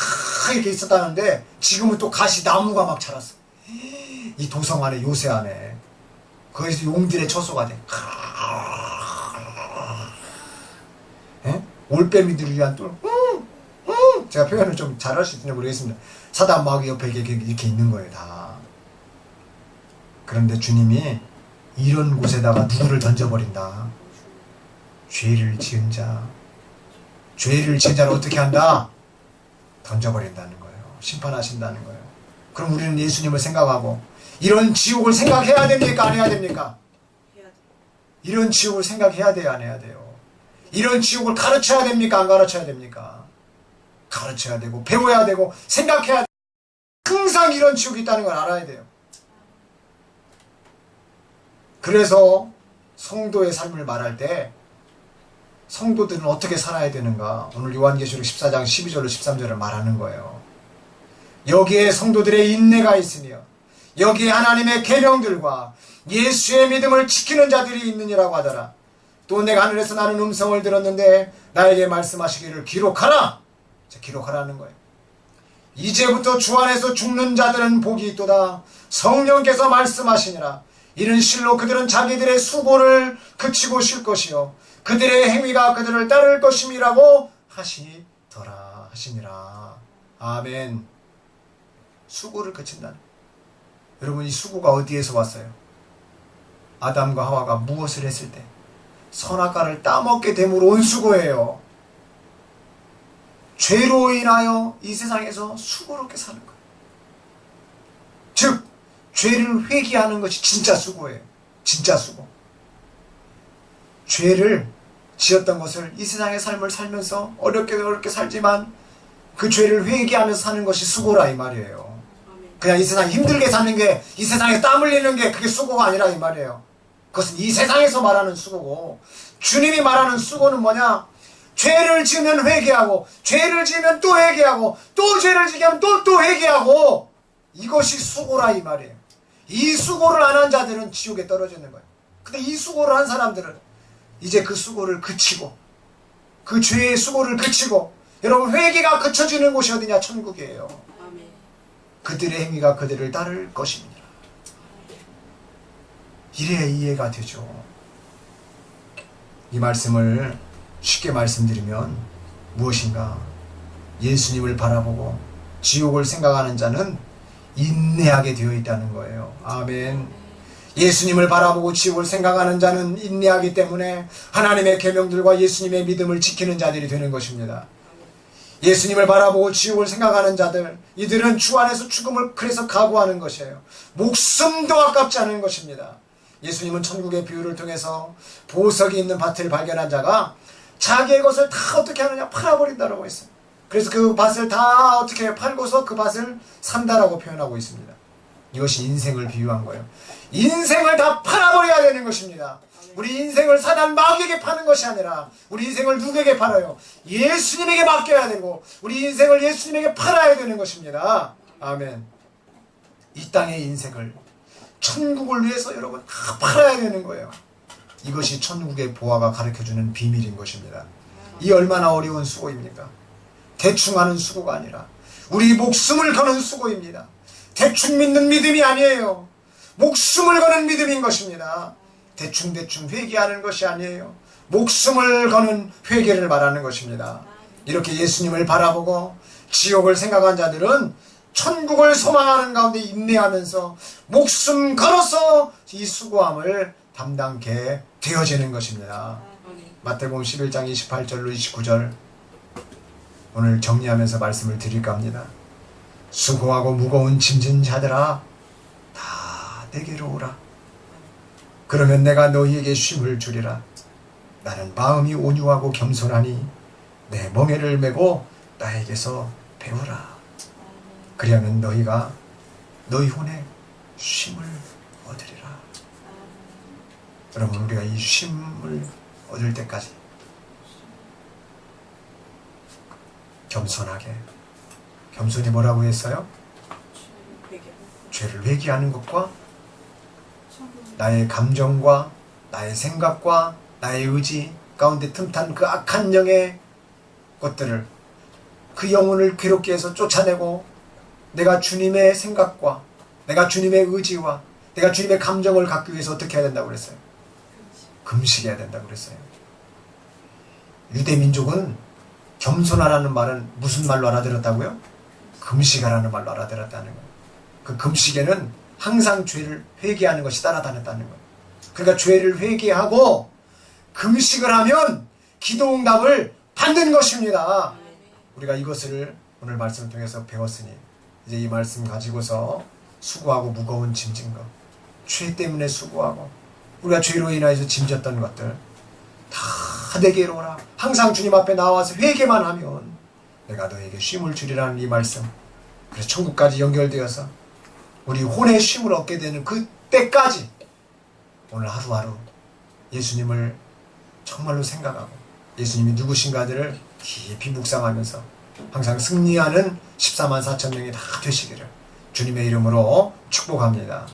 이렇게 있었다는데 지금은 또 가시나무가 막 자랐어. 이 도성 안에 요새 안에 거기서 용들의 처소가 돼. 올빼미들을 위한 뚫. 제가 표현을 좀 잘할 수 있는지 모르겠습니다. 사단 마귀 옆에 이렇게 있는 거예요. 다. 그런데 주님이 이런 곳에다가 누구를 던져버린다. 죄를 지은 자. 죄를 지은 자를 어떻게 한다? 던져버린다는 거예요. 심판하신다는 거예요. 그럼 우리는 예수님을 생각하고 이런 지옥을 생각해야 됩니까? 안 해야 됩니까? 이런 지옥을 생각해야 돼요? 안 해야 돼요? 이런 지옥을 가르쳐야 됩니까? 안 가르쳐야 됩니까? 가르쳐야 되고 배워야 되고 생각해야 되고 항상 이런 지옥이 있다는 걸 알아야 돼요. 그래서 성도의 삶을 말할 때 성도들은 어떻게 살아야 되는가? 오늘 요한계시록 14장 12절로 13절을 말하는 거예요. 여기에 성도들의 인내가 있으며 여기에 하나님의 계명들과 예수의 믿음을 지키는 자들이 있느니라고 하더라. 또 내가 하늘에서 나는 음성을 들었는데 나에게 말씀하시기를 기록하라. 기록하라는 거예요. 이제부터 주 안에서 죽는 자들은 복이 있도다. 성령께서 말씀하시니라. 이는 실로 그들은 자기들의 수고를 그치고 쉴 것이요 그들의 행위가 그들을 따를 것임이라고 하시더라 하시니라. 아멘. 수고를 그친다는. 여러분 이 수고가 어디에서 왔어요? 아담과 하와가 무엇을 했을 때 선악과를 따먹게 됨으로 온 수고예요. 죄로 인하여 이 세상에서 수고롭게 사는 거예요. 즉 죄를 회개하는 것이 진짜 수고예요. 진짜 수고. 죄를 지었던 것을 이 세상의 삶을 살면서 어렵게 살지만 그 죄를 회개하면서 사는 것이 수고라 이 말이에요. 그냥 이 세상 힘들게 사는 게 이 세상에 땀 흘리는 게 그게 수고가 아니라 이 말이에요. 그것은 이 세상에서 말하는 수고고 주님이 말하는 수고는 뭐냐? 죄를 지으면 회개하고 죄를 지으면 또 회개하고 또 죄를 지으면 또 회개하고 이것이 수고라 이 말이에요. 이 수고를 안 한 자들은 지옥에 떨어지는 거예요. 근데 이 수고를 한 사람들은 이제 그 수고를 그치고 그 죄의 수고를 그치고 여러분 회개가 그쳐지는 곳이 어디냐? 천국이에요. 그들의 행위가 그들을 따를 것입니다. 이래야 이해가 되죠. 이 말씀을 쉽게 말씀드리면 무엇인가? 예수님을 바라보고 지옥을 생각하는 자는 인내하게 되어 있다는 거예요. 아멘. 예수님을 바라보고 지옥을 생각하는 자는 인내하기 때문에 하나님의 계명들과 예수님의 믿음을 지키는 자들이 되는 것입니다. 예수님을 바라보고 지옥을 생각하는 자들, 이들은 주 안에서 죽음을 그래서 각오하는 것이에요. 목숨도 아깝지 않은 것입니다. 예수님은 천국의 비유를 통해서 보석이 있는 밭을 발견한 자가 자기의 것을 다 어떻게 하느냐? 팔아버린다라고 했어요. 그래서 그 밭을 다 어떻게 팔고서 그 밭을 산다라고 표현하고 있습니다. 이것이 인생을 비유한 거예요. 인생을 다 팔아버려야 되는 것입니다. 우리 인생을 사단 마귀에게 파는 것이 아니라 우리 인생을 누구에게 팔아요? 예수님에게 맡겨야 되고 우리 인생을 예수님에게 팔아야 되는 것입니다. 아멘. 이 땅의 인생을 천국을 위해서 여러분 다 팔아야 되는 거예요. 이것이 천국의 보화가 가르쳐주는 비밀인 것입니다. 이 얼마나 어려운 수고입니까? 대충 하는 수고가 아니라 우리 목숨을 거는 수고입니다. 대충 믿는 믿음이 아니에요. 목숨을 거는 믿음인 것입니다. 대충 회개하는 것이 아니에요. 목숨을 거는 회개를 말하는 것입니다. 이렇게 예수님을 바라보고 지옥을 생각한 자들은 천국을 소망하는 가운데 인내하면서 목숨 걸어서 이 수고함을 담당케 되어지는 것입니다. 마태복음 11장 28절로 29절 오늘 정리하면서 말씀을 드릴까 합니다. 수고하고 무거운 짐진 자들아 다 내게로 오라. 그러면 내가 너희에게 쉼을 주리라. 나는 마음이 온유하고 겸손하니 내 멍에를 메고 나에게서 배우라. 그리하면 너희가 너희 혼에 쉼을 얻으리라. 여러분, 우리가 이 쉼을 얻을 때까지 겸손하게, 겸손이 뭐라고 했어요? 죄를 회개하는 것과 나의 감정과 나의 생각과 나의 의지 가운데 틈탄 그 악한 영의 것들을, 그 영혼을 괴롭게 해서 쫓아내고 내가 주님의 생각과 내가 주님의 의지와 내가 주님의 감정을 갖기 위해서 어떻게 해야 된다고 그랬어요? 금식해야 된다고 그랬어요. 유대민족은 겸손하라는 말은 무슨 말로 알아들었다고요? 금식하라는 말로 알아들었다는 거예요. 그 금식에는 항상 죄를 회개하는 것이 따라다녔다는 거예요. 그러니까 죄를 회개하고 금식을 하면 기도응답을 받는 것입니다. 우리가 이것을 오늘 말씀을 통해서 배웠으니 이제 이 말씀 가지고서 수고하고 무거운 짐진 것, 죄 때문에 수고하고 우리가 죄로 인하여서 짐졌던 것들 다 내게로 오라. 항상 주님 앞에 나와서 회개만 하면 내가 너에게 쉼을 주리라는 이 말씀, 그래서 천국까지 연결되어서 우리 혼의 쉼을 얻게 되는 그 때까지 오늘 하루하루 예수님을 정말로 생각하고 예수님이 누구신가들을 깊이 묵상하면서 항상 승리하는 14만 4천 명이 다 되시기를 주님의 이름으로 축복합니다.